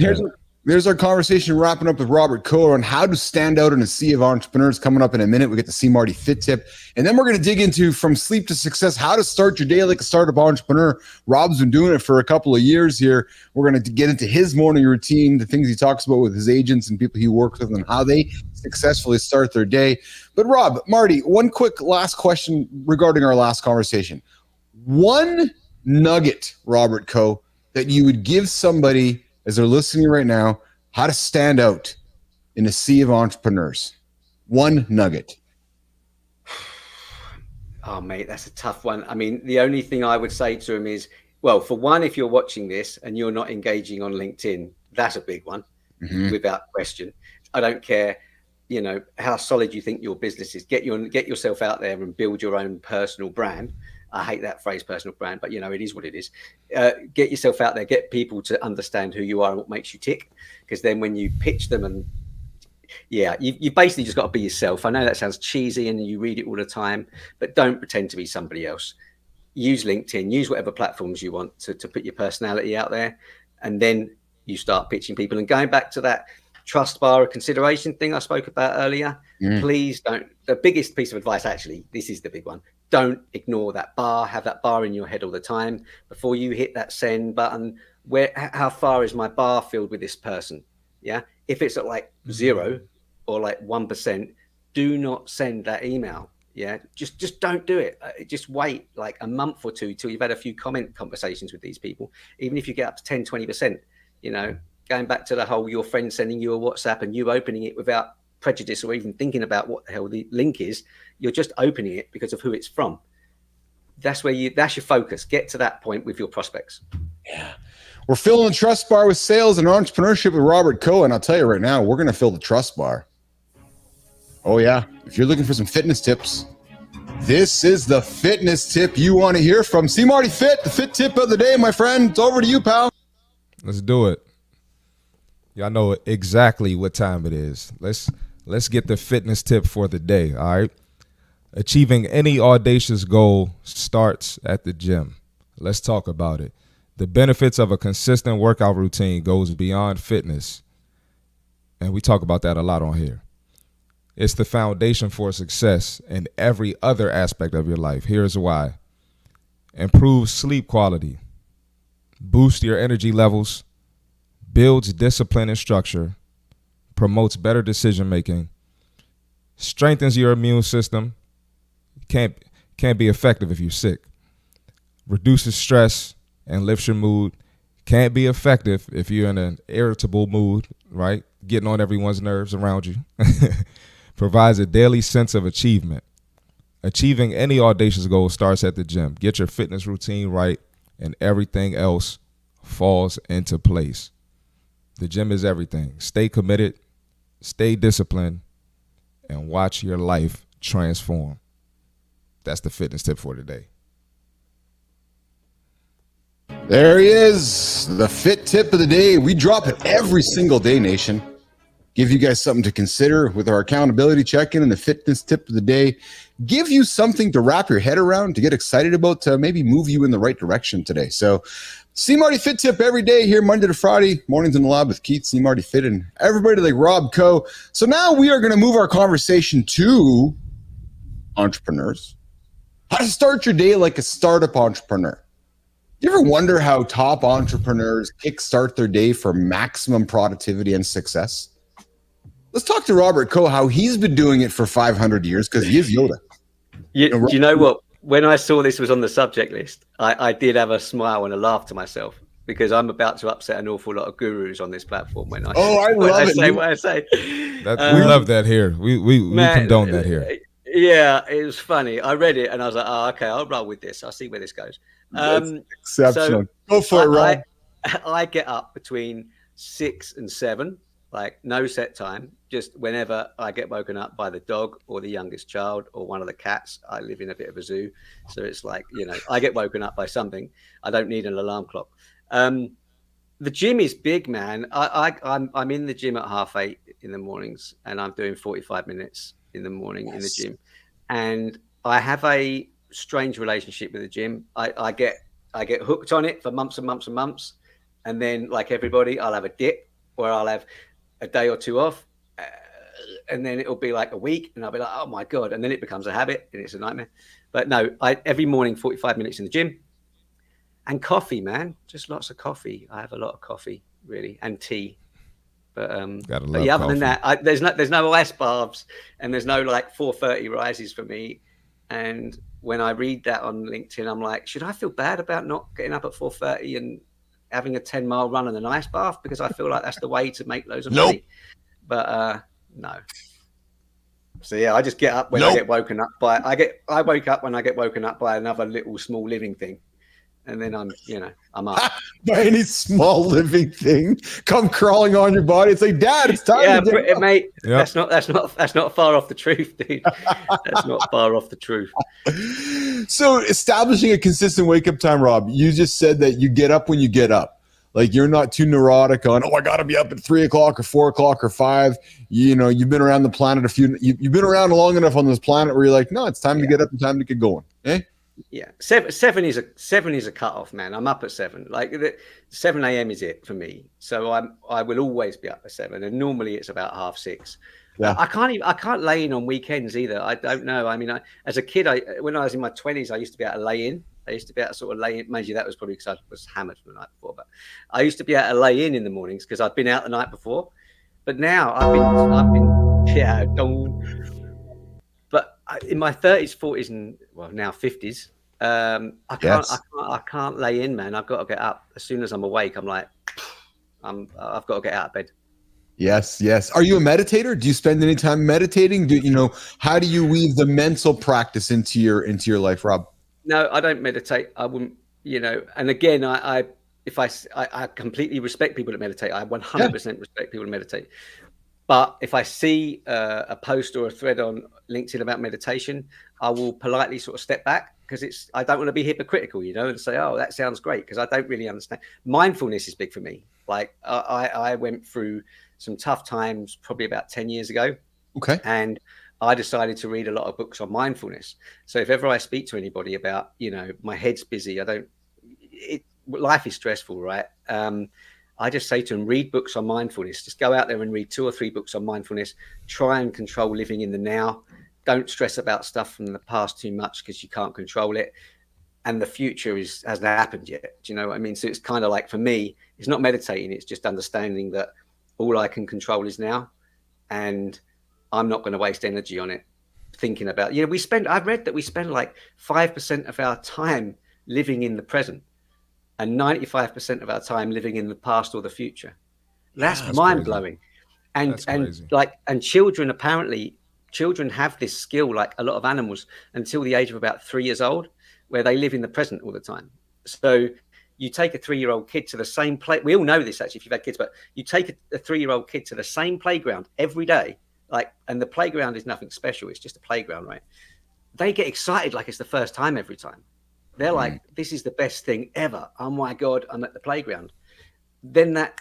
here's our conversation wrapping up with Robert Coe on how to stand out in a sea of entrepreneurs. Coming up in a minute, we get the Seamarty Fit tip. And then we're going to dig into from sleep to success, how to start your day like a startup entrepreneur. Rob's been doing it for a couple of years here. We're going to get into his morning routine, the things he talks about with his agents and people he works with, and how they successfully start their day. But Rob, Marty, one quick last question regarding our last conversation. One nugget, Robert Coe, that you would give somebody as they're listening right now, how to stand out in a sea of entrepreneurs. One nugget. Oh, mate, that's a tough one. I mean, the only thing I would say to him is, well, for one, if you're watching this and you're not engaging on LinkedIn, that's a big one, without question. I don't care, how solid you think your business is. Get yourself out there and build your own personal brand. I hate that phrase, personal brand, but it is what it is. Get yourself out there, get people to understand who you are and what makes you tick. Because then when you pitch them and you basically just got to be yourself. I know that sounds cheesy and you read it all the time, but don't pretend to be somebody else. Use LinkedIn, use whatever platforms you want to put your personality out there. And then you start pitching people. And going back to that trust bar of consideration thing I spoke about earlier, please don't. The biggest piece of advice, actually, this is the big one. Don't ignore that bar. Have that bar in your head all the time. Before you hit that send button, how far is my bar filled with this person? Yeah. If it's at like 0 or like 1%, do not send that email. Yeah. Just don't do it. Just wait like a month or two till you've had a few conversations with these people. Even if you get up to 10, 20%, going back to the whole, your friend sending you a WhatsApp and you opening it without prejudice or even thinking about what the hell the link is, you're just opening it because of who it's from. That's your focus. Get to that point with your prospects. Yeah. We're filling the trust bar with sales and entrepreneurship with Robert Coe. And I'll tell you right now, we're going to fill the trust bar. Oh yeah. If you're looking for some fitness tips, this is the fitness tip you want to hear from Seamarty Fit, the fit tip of the day, my friend. It's over to you, pal. Let's do it. Y'all know exactly what time it is. Let's get the fitness tip for the day, all right? Achieving any audacious goal starts at the gym. Let's talk about it. The benefits of a consistent workout routine goes beyond fitness, and we talk about that a lot on here. It's the foundation for success in every other aspect of your life. Here's why. Improve sleep quality, boost your energy levels, builds discipline and structure, promotes better decision-making, strengthens your immune system, can't be effective if you're sick, reduces stress and lifts your mood, can't be effective if you're in an irritable mood, right? Getting on everyone's nerves around you, provides a daily sense of achievement. Achieving any audacious goal starts at the gym. Get your fitness routine right and everything else falls into place. The gym is everything. Stay committed, stay disciplined, and watch your life transform. That's the fitness tip for today. There he is, the fit tip of the day. We drop it every single day, Nation. Give you guys something to consider with our accountability check-in and the fitness tip of the day. Give you something to wrap your head around, to get excited about, to maybe move you in the right direction today. So Seamarty Fit tip every day here, Monday to Friday, mornings in the lab with Keith, Seamarty Fit, and everybody like Rob Coe. So now we are going to move our conversation to entrepreneurs. How to start your day like a startup entrepreneur. Do you ever wonder how top entrepreneurs kickstart their day for maximum productivity and success? Let's talk to Robert Coe, how he's been doing it for 500 years, because he is Yoda. Do you know what? When I saw this was on the subject list, I did have a smile and a laugh to myself, because I'm about to upset an awful lot of gurus on this platform when I say what I say. We love that here. We condone that here. Yeah, it was funny. I read it and I was like, oh, okay, I'll roll with this. I'll see where this goes. Exceptional. Go for it, Rob. I get up between 6 and 7, like no set time. just whenever I get woken up by the dog or the youngest child or one of the cats. I live in a bit of a zoo, so it's like, you know, I get woken up by something. I don't need an alarm clock. The gym is big, man. I'm in the gym at 8:30 in the mornings, and I'm doing 45 minutes in the morning in the gym. And I have a strange relationship with the gym. I get hooked on it for months and months and months, and then, like everybody, I'll have a dip where I'll have a day or two off, and then it'll be like a week, and I'll be like, oh my god, and then it becomes a habit, and it's a nightmare. But no, every morning 45 minutes in the gym. And coffee, man, just lots of coffee. I have a lot of coffee, really, and tea. But yeah, other than that, there's no ice baths, and there's no like 4:30 rises for me. And when I read that on LinkedIn, I'm like, should I feel bad about not getting up at 4:30 and having a 10-mile run and an ice bath? Because I feel like that's the way to make loads of money. But no. So yeah, I just get up when I get woken up by. I wake up when I get woken up by another little small living thing. And then I'm up. By any small living thing come crawling on your body. It's like, Dad, it's time. Yeah, mate. Yep. That's not far off the truth, dude. That's not far off the truth. So establishing a consistent wake up time, Rob, you just said that you get up when you get up. Like, you're not too neurotic on, I got to be up at 3 o'clock or 4 o'clock or 5. You know, you've been around the planet you've been around long enough on this planet where you're like, no, it's time to get up and time to get going. Eh? Yeah, seven is a cutoff, man. I'm up at 7. Like 7 a.m. is it for me. So I will always be up at 7, and normally it's about 6:30. Yeah. I can't lay in on weekends either. I don't know. I mean, as a kid, when I was in my 20s, I used to be able to lay in. I used to be able to sort of lay in. Mind you, that was probably because I was hammered the night before. But I used to be able to lay in the mornings because I'd been out the night before. But now I've been But in my 30s, 40s, and now 50s, I can't lay in, man. I've got to get up as soon as I'm awake. I'm like, I've got to get out of bed. Yes. Are you a meditator? Do you spend any time meditating? How do you weave the mental practice into your life, Rob? No, I don't meditate. I wouldn't, and again, I completely respect people that meditate. I 100% respect people that meditate. But if I see a post or a thread on LinkedIn about meditation, I will politely sort of step back, because I don't want to be hypocritical, and say, oh, that sounds great, because I don't really understand. Mindfulness is big for me. Like I went through some tough times probably about 10 years ago. Okay. And I decided to read a lot of books on mindfulness. So if ever I speak to anybody about, my head's busy, life is stressful, right? I just say to them, read books on mindfulness. Just go out there and read 2 or 3 books on mindfulness. Try and control living in the now. Don't stress about stuff from the past too much, because you can't control it. And the future hasn't happened yet. Do you know what I mean? So it's kind of like, for me, it's not meditating. It's just understanding that all I can control is now. And I'm not going to waste energy on it thinking about, I've read that we spend like 5% of our time living in the present, and 95% of our time living in the past or the future. That's mind blowing. And children have this skill, like a lot of animals, until the age of about 3 years old, where they live in the present all the time. So you take a 3-year-old kid to the same play. We all know this, actually, if you've had kids, but you take a 3-year-old kid to the same playground every day, and the playground is nothing special. It's just a playground, right? They get excited like it's the first time every time. They're like, this is the best thing ever. Oh my God, I'm at the playground. Then that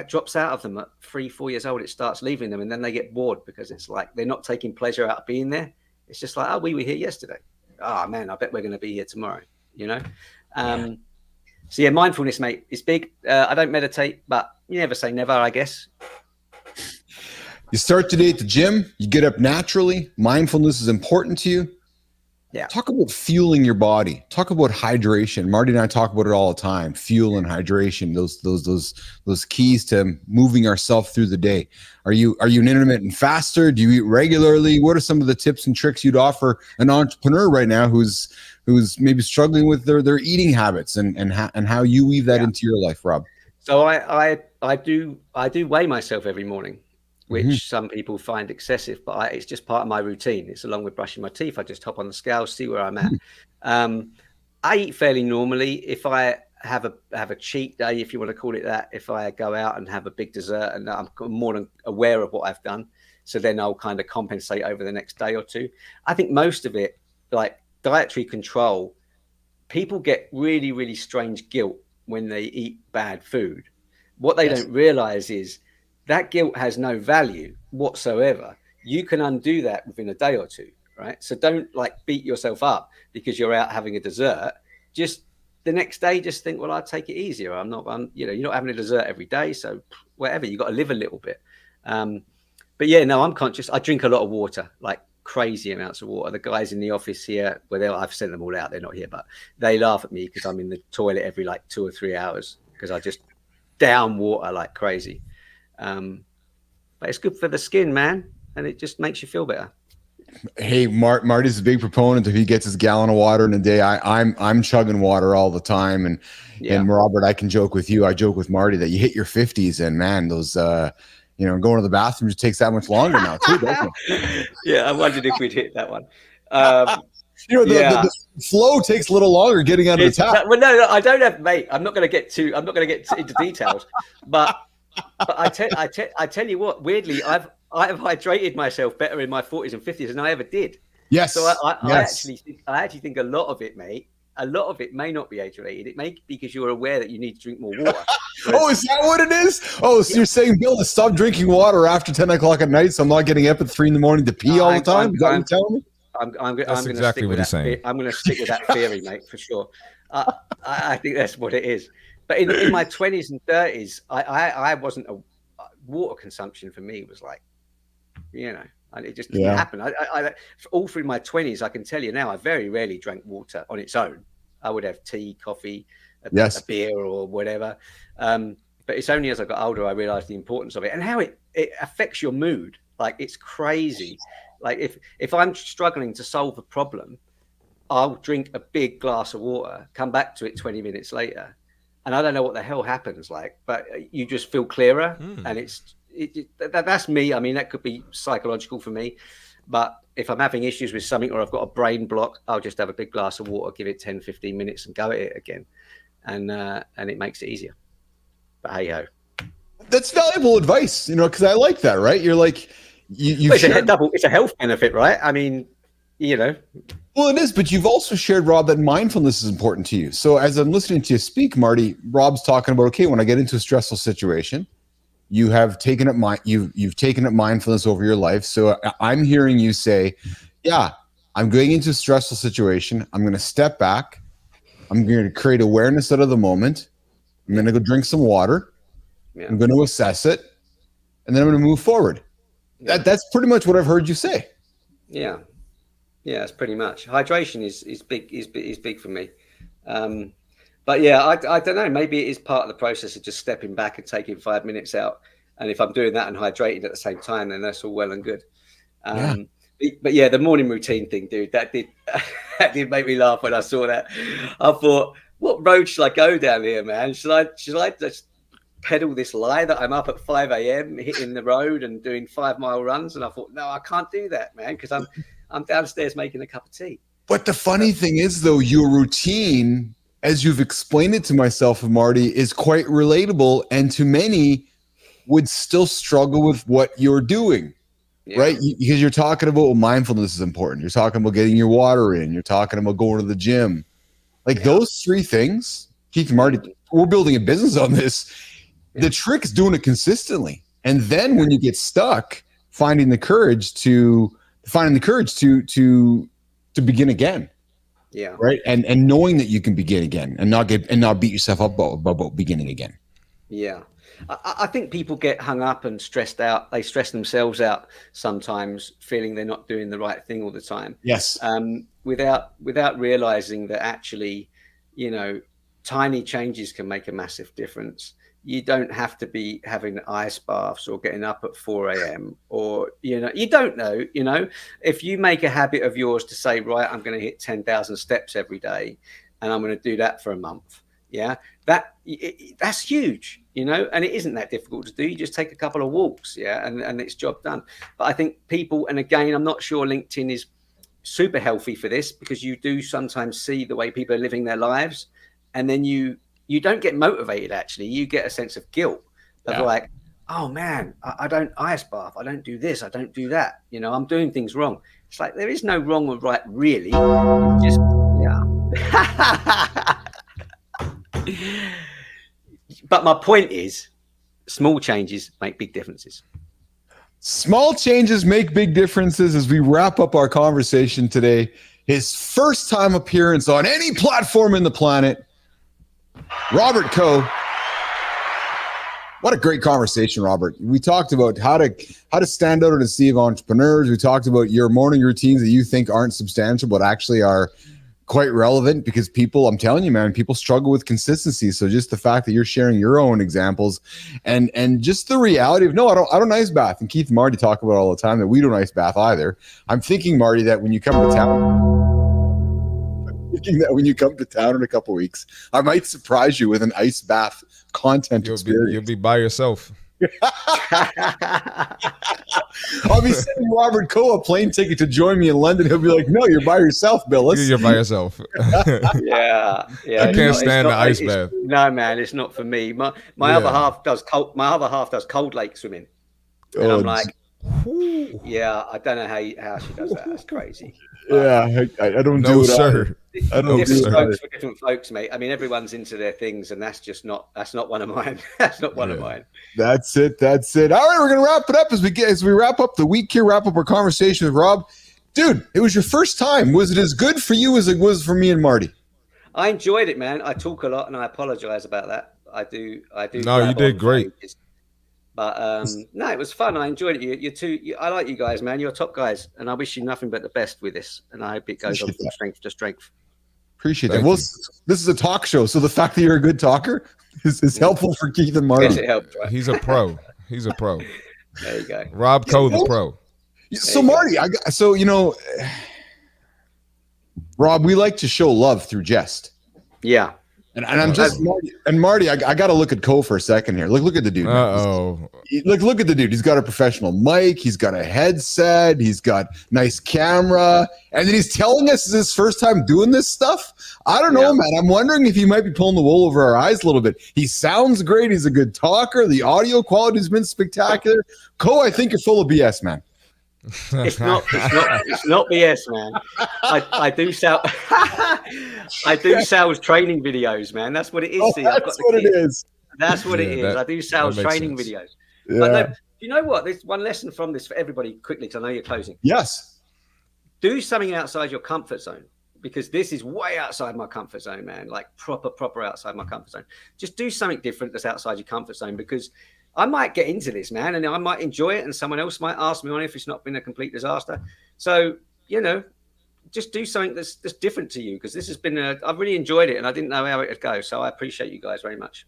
drops out of them at 3-4 years old. It starts leaving them, and then they get bored, because it's like they're not taking pleasure out of being there. It's just like, oh, we were here yesterday. Oh man, I bet we're going to be here tomorrow. So yeah, mindfulness, mate, is big. I don't meditate, but you never say never, I guess. You start today at the gym. You get up naturally. Mindfulness is important to you. Yeah. Talk about fueling your body. Talk about hydration. Marty and I talk about it all the time. Fuel and hydration. Those keys to moving ourselves through the day. Are you an intermittent faster? Do you eat regularly? What are some of the tips and tricks you'd offer an entrepreneur right now who's maybe struggling with their eating habits, and how you weave that into your life, Rob? So I do weigh myself every morning, which some people find excessive, but it's just part of my routine. It's along with brushing my teeth. I just hop on the scale, see where I'm at. I eat fairly normally. If I have a cheat day, if you want to call it that, if I go out and have a big dessert, and I'm more than aware of what I've done, So then I'll kind of compensate over the next day or two. I think most of it, like dietary control, people get really, really strange guilt when they eat bad food. What they don't realize is that guilt has no value whatsoever. You can undo that within a day or two, right? So don't like beat yourself up because you're out having a dessert. Just the next day, just think, well, I'll take it easier. I'm you're not having a dessert every day. So whatever, you got to live a little bit. But yeah, no, I'm conscious. I drink a lot of water, like crazy amounts of water. The guys in the office here, I've sent them all out. They're not here, but they laugh at me because I'm in the toilet every like 2 or 3 hours because I just down water like crazy. But it's good for the skin, man, and it just makes you feel better. Hey, Marty's a big proponent. If he gets his gallon of water in a day, I'm chugging water all the time. And Robert, I can joke with you. I joke with Marty that you hit your 50s, and man, those going to the bathroom just takes that much longer now too, doesn't it? Yeah, I wondered if we'd hit that one. The flow takes a little longer getting out of the tap. Well, no, I don't have, mate. I'm not going to get into details, but I tell you what. Weirdly, I've hydrated myself better in my 40s and 50s than I ever did. Yes. So I actually think a lot of it, mate. A lot of it may not be age related. It may be because you're aware that you need to drink more water. Is that what it is? Oh, so you're saying, Bill, to stop drinking water after 10 o'clock at night, so I'm not getting up at 3 in the morning to pee all the time? Is that what you're telling me? I'm going to stick with that. I'm going to stick with that theory, mate, for sure. I think that's what it is. But in my 20s and 30s, I wasn't water consumption for me was like, it just didn't happen. I all through my 20s, I can tell you now, I very rarely drank water on its own. I would have tea, coffee, a beer or whatever. But it's only as I got older, I realized the importance of it and how it affects your mood. Like, it's crazy. Like if I'm struggling to solve a problem, I'll drink a big glass of water, come back to it 20 minutes later, and I don't know what the hell happens, but you just feel clearer. And that's me. I mean, that could be psychological for me, but if I'm having issues with something or I've got a brain block, I'll just have a big glass of water, give it 10, 15 minutes and go at it again. And it makes it easier. But hey ho. That's valuable advice, because I like that, right? You're like, it's a health benefit, right? I mean, Well, it is, but you've also shared, Rob, that mindfulness is important to you. So as I'm listening to you speak, Marty, Rob's talking about, okay, when I get into a stressful situation, you have taken up you've taken up mindfulness over your life. So I'm hearing you say, yeah, I'm going into a stressful situation. I'm going to step back. I'm going to create awareness out of the moment. I'm going to go drink some water. Yeah. I'm going to assess it, and then I'm going to move forward. Yeah. That's pretty much what I've heard you say. Yeah. Yeah, it's pretty much. Hydration is big for me. But yeah, I don't know. Maybe it is part of the process of just stepping back and taking 5 minutes out. And if I'm doing that and hydrating at the same time, then that's all well and good. But yeah, the morning routine thing, dude, that did make me laugh when I saw that. I thought, what road should I go down here, man? Should I just peddle this lie that I'm up at 5 a.m. hitting the road and doing 5-mile runs? And I thought, no, I can't do that, man, because I'm downstairs making a cup of tea. But the funny thing is, though, your routine, as you've explained it to myself and Marty, is quite relatable, and to many would still struggle with what you're doing, right? Because you're talking about mindfulness is important. You're talking about getting your water in. You're talking about going to the gym. Like those three things, Keith and Marty, we're building a business on this. Yeah. The trick is doing it consistently. And then when you get stuck, finding the courage to begin again. Yeah. Right. And knowing that you can begin again and not beat yourself up about beginning again. Yeah. I think people get hung up and stressed out. They stress themselves out sometimes, feeling they're not doing the right thing all the time. Yes. Without realizing that actually, tiny changes can make a massive difference. You don't have to be having ice baths or getting up at 4 a.m. or, you don't know, if you make a habit of yours to say, right, I'm going to hit 10,000 steps every day and I'm going to do that for a month. Yeah, that's huge, and it isn't that difficult to do. You just take a couple of walks. Yeah. And it's job done. But I think people, and again, I'm not sure LinkedIn is super healthy for this, because you do sometimes see the way people are living their lives, and then you don't get motivated. Actually, you get a sense of guilt of like, oh man, I don't ice bath. I don't do this. I don't do that. You know, I'm doing things wrong. It's like, there is no wrong or right, really. It's just, yeah. But my point is, small changes make big differences. Small changes make big differences. As we wrap up our conversation today, his first time appearance on any platform in the planet, Robert Coe. What a great conversation, Robert. We talked about how to stand out in a sea of entrepreneurs. We talked about your morning routines that you think aren't substantial, but actually are quite relevant, because people, I'm telling you, man, people struggle with consistency. So just the fact that you're sharing your own examples and just the reality of, no, I don't ice bath. And Keith and Marty talk about it all the time that we don't ice bath either. I'm thinking, Marty, that when you come to town in a couple of weeks, I might surprise you with an ice bath content experience. You'll be by yourself. I'll be sending Robert Coe a plane ticket to join me in London. He'll be like, no, you're by yourself, Bilous. You're by yourself. yeah. I can't stand the ice bath. No, man, it's not for me. My other half does cold lake swimming. And I'm like, yeah, I don't know how she does that. That's crazy. Yeah, I don't do it. Sir. I don't different do folks for different folks, mate. I mean, everyone's into their things, and that's not one of mine. That's not one of mine. That's it. All right, we're gonna wrap it up as we wrap up the week here. Wrap up our conversation with Rob. Dude, it was your first time. Was it as good for you as it was for me and Marty? I enjoyed it, man. I talk a lot, and I apologize about that. I do. No, you did great. But no, it was fun. I enjoyed it. I like you guys, man. You're top guys, and I wish you nothing but the best with this. And I hope it goes on from strength to strength. Appreciate that. Well, this is a talk show, so the fact that you're a good talker is helpful for Keith and Marty. Yes, it helped, right? He's a pro. There you go. Rob Coe, the pro. So Marty, Rob, we like to show love through jest. Yeah. And I'm just Marty. I got to look at Coe for a second here. Look at the dude. Look at the dude. He's got a professional mic. He's got a headset. He's got nice camera, and then he's telling us it's his first time doing this stuff. I don't know, man. I'm wondering if he might be pulling the wool over our eyes a little bit. He sounds great. He's a good talker. The audio quality has been spectacular. Coe, I think you're full of BS, man. It's not BS, man. I do sell sales training videos, man. That's what it is. That's what it is. That's what it is. I do sales training videos. Yeah. But no, you know what? There's one lesson from this for everybody quickly, because I know you're closing. Yes. Do something outside your comfort zone, because this is way outside my comfort zone, man. Like proper outside my comfort zone. Just do something different that's outside your comfort zone, because I might get into this, man, and I might enjoy it, and someone else might ask me on it if it's not been a complete disaster. So, just do something that's different to you, because this has been I've really enjoyed it, and I didn't know how it would go. So I appreciate you guys very much.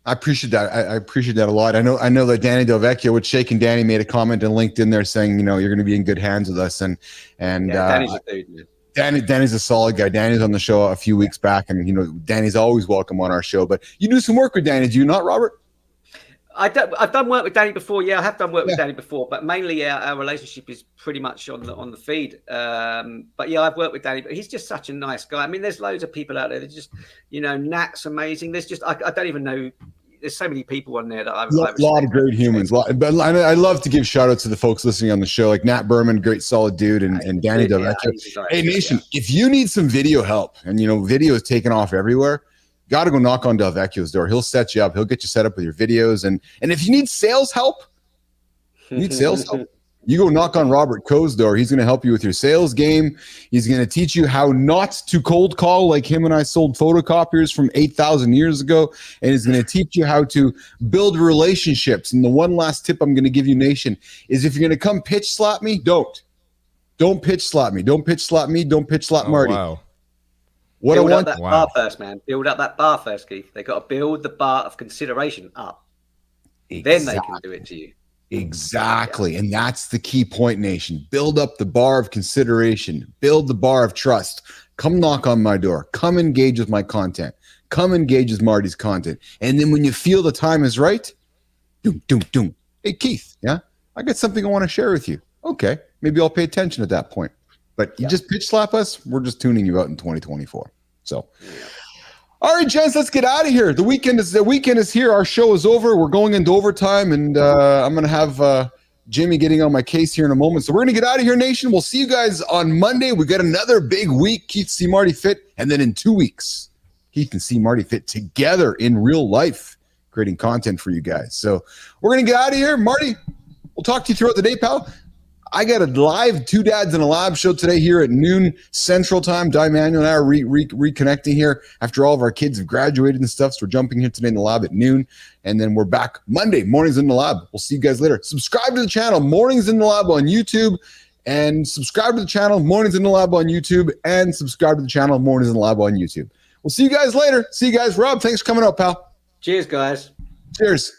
I appreciate that. I appreciate that a lot. I know that Danny Del Vecchio with Shake and Danny made a comment on LinkedIn there saying, you're going to be in good hands with us, and Danny's a dude, man. Danny's a solid guy. Danny's on the show a few weeks back, and Danny's always welcome on our show. But you do some work with Danny, do you not, Robert? I've done work with Danny before. Yeah, I have done work with Danny before, but mainly our relationship is pretty much on the feed. But yeah, I've worked with Danny, but he's just such a nice guy. I mean, there's loads of people out there that just, Nat's amazing. There's just, I don't even know. There's so many people on there that I've a lot of great humans. But I love to give shout outs to the folks listening on the show, like Nat Berman, great solid dude, and Danny Del Vecchio. Hey Nation, if you need some video help, and video is taking off everywhere, got to go knock on Del Vecchio's door. He'll set you up. He'll get you set up with your videos. And if you need sales help, you go knock on Robert Coe's door. He's going to help you with your sales game. He's going to teach you how not to cold call like him and I sold photocopiers from 8,000 years ago. And he's going to teach you how to build relationships. And the one last tip I'm going to give you, Nation, is if you're going to come pitch slap me, don't pitch slap me. Don't pitch slap me. Don't pitch slap Marty. Wow. Build up that bar first, man. Build up that bar first, Keith. They got to build the bar of consideration up. Exactly. Then they can do it to you. Exactly. Yeah. And that's the key point, Nation. Build up the bar of consideration. Build the bar of trust. Come knock on my door. Come engage with my content. Come engage with Marty's content. And then when you feel the time is right, doom. Hey, Keith, yeah? I got something I want to share with you. Okay. Maybe I'll pay attention at that point. But you just pitch slap us, we're just tuning you out in 2024. So, All right, gents, let's get out of here. The weekend is here. Our show is over. We're going into overtime, and I'm going to have Jimmy getting on my case here in a moment. So we're going to get out of here, Nation. We'll see you guys on Monday. We got another big week, Keith Seamarty Fit, and then in 2 weeks, Keith and Seamarty Fit together in real life, creating content for you guys. So we're going to get out of here. Marty, we'll talk to you throughout the day, pal. I got a live Two Dads in a Lab show today here at noon Central Time. Di Manuel and I are reconnecting here after all of our kids have graduated and stuff. So we're jumping here today in the lab at noon. And then we're back Monday, Mornings in the Lab. We'll see you guys later. Subscribe to the channel, Mornings in the Lab on YouTube. And subscribe to the channel, Mornings in the Lab on YouTube. And subscribe to the channel, Mornings in the Lab on YouTube. We'll see you guys later. See you guys. Rob, thanks for coming up, pal. Cheers, guys. Cheers.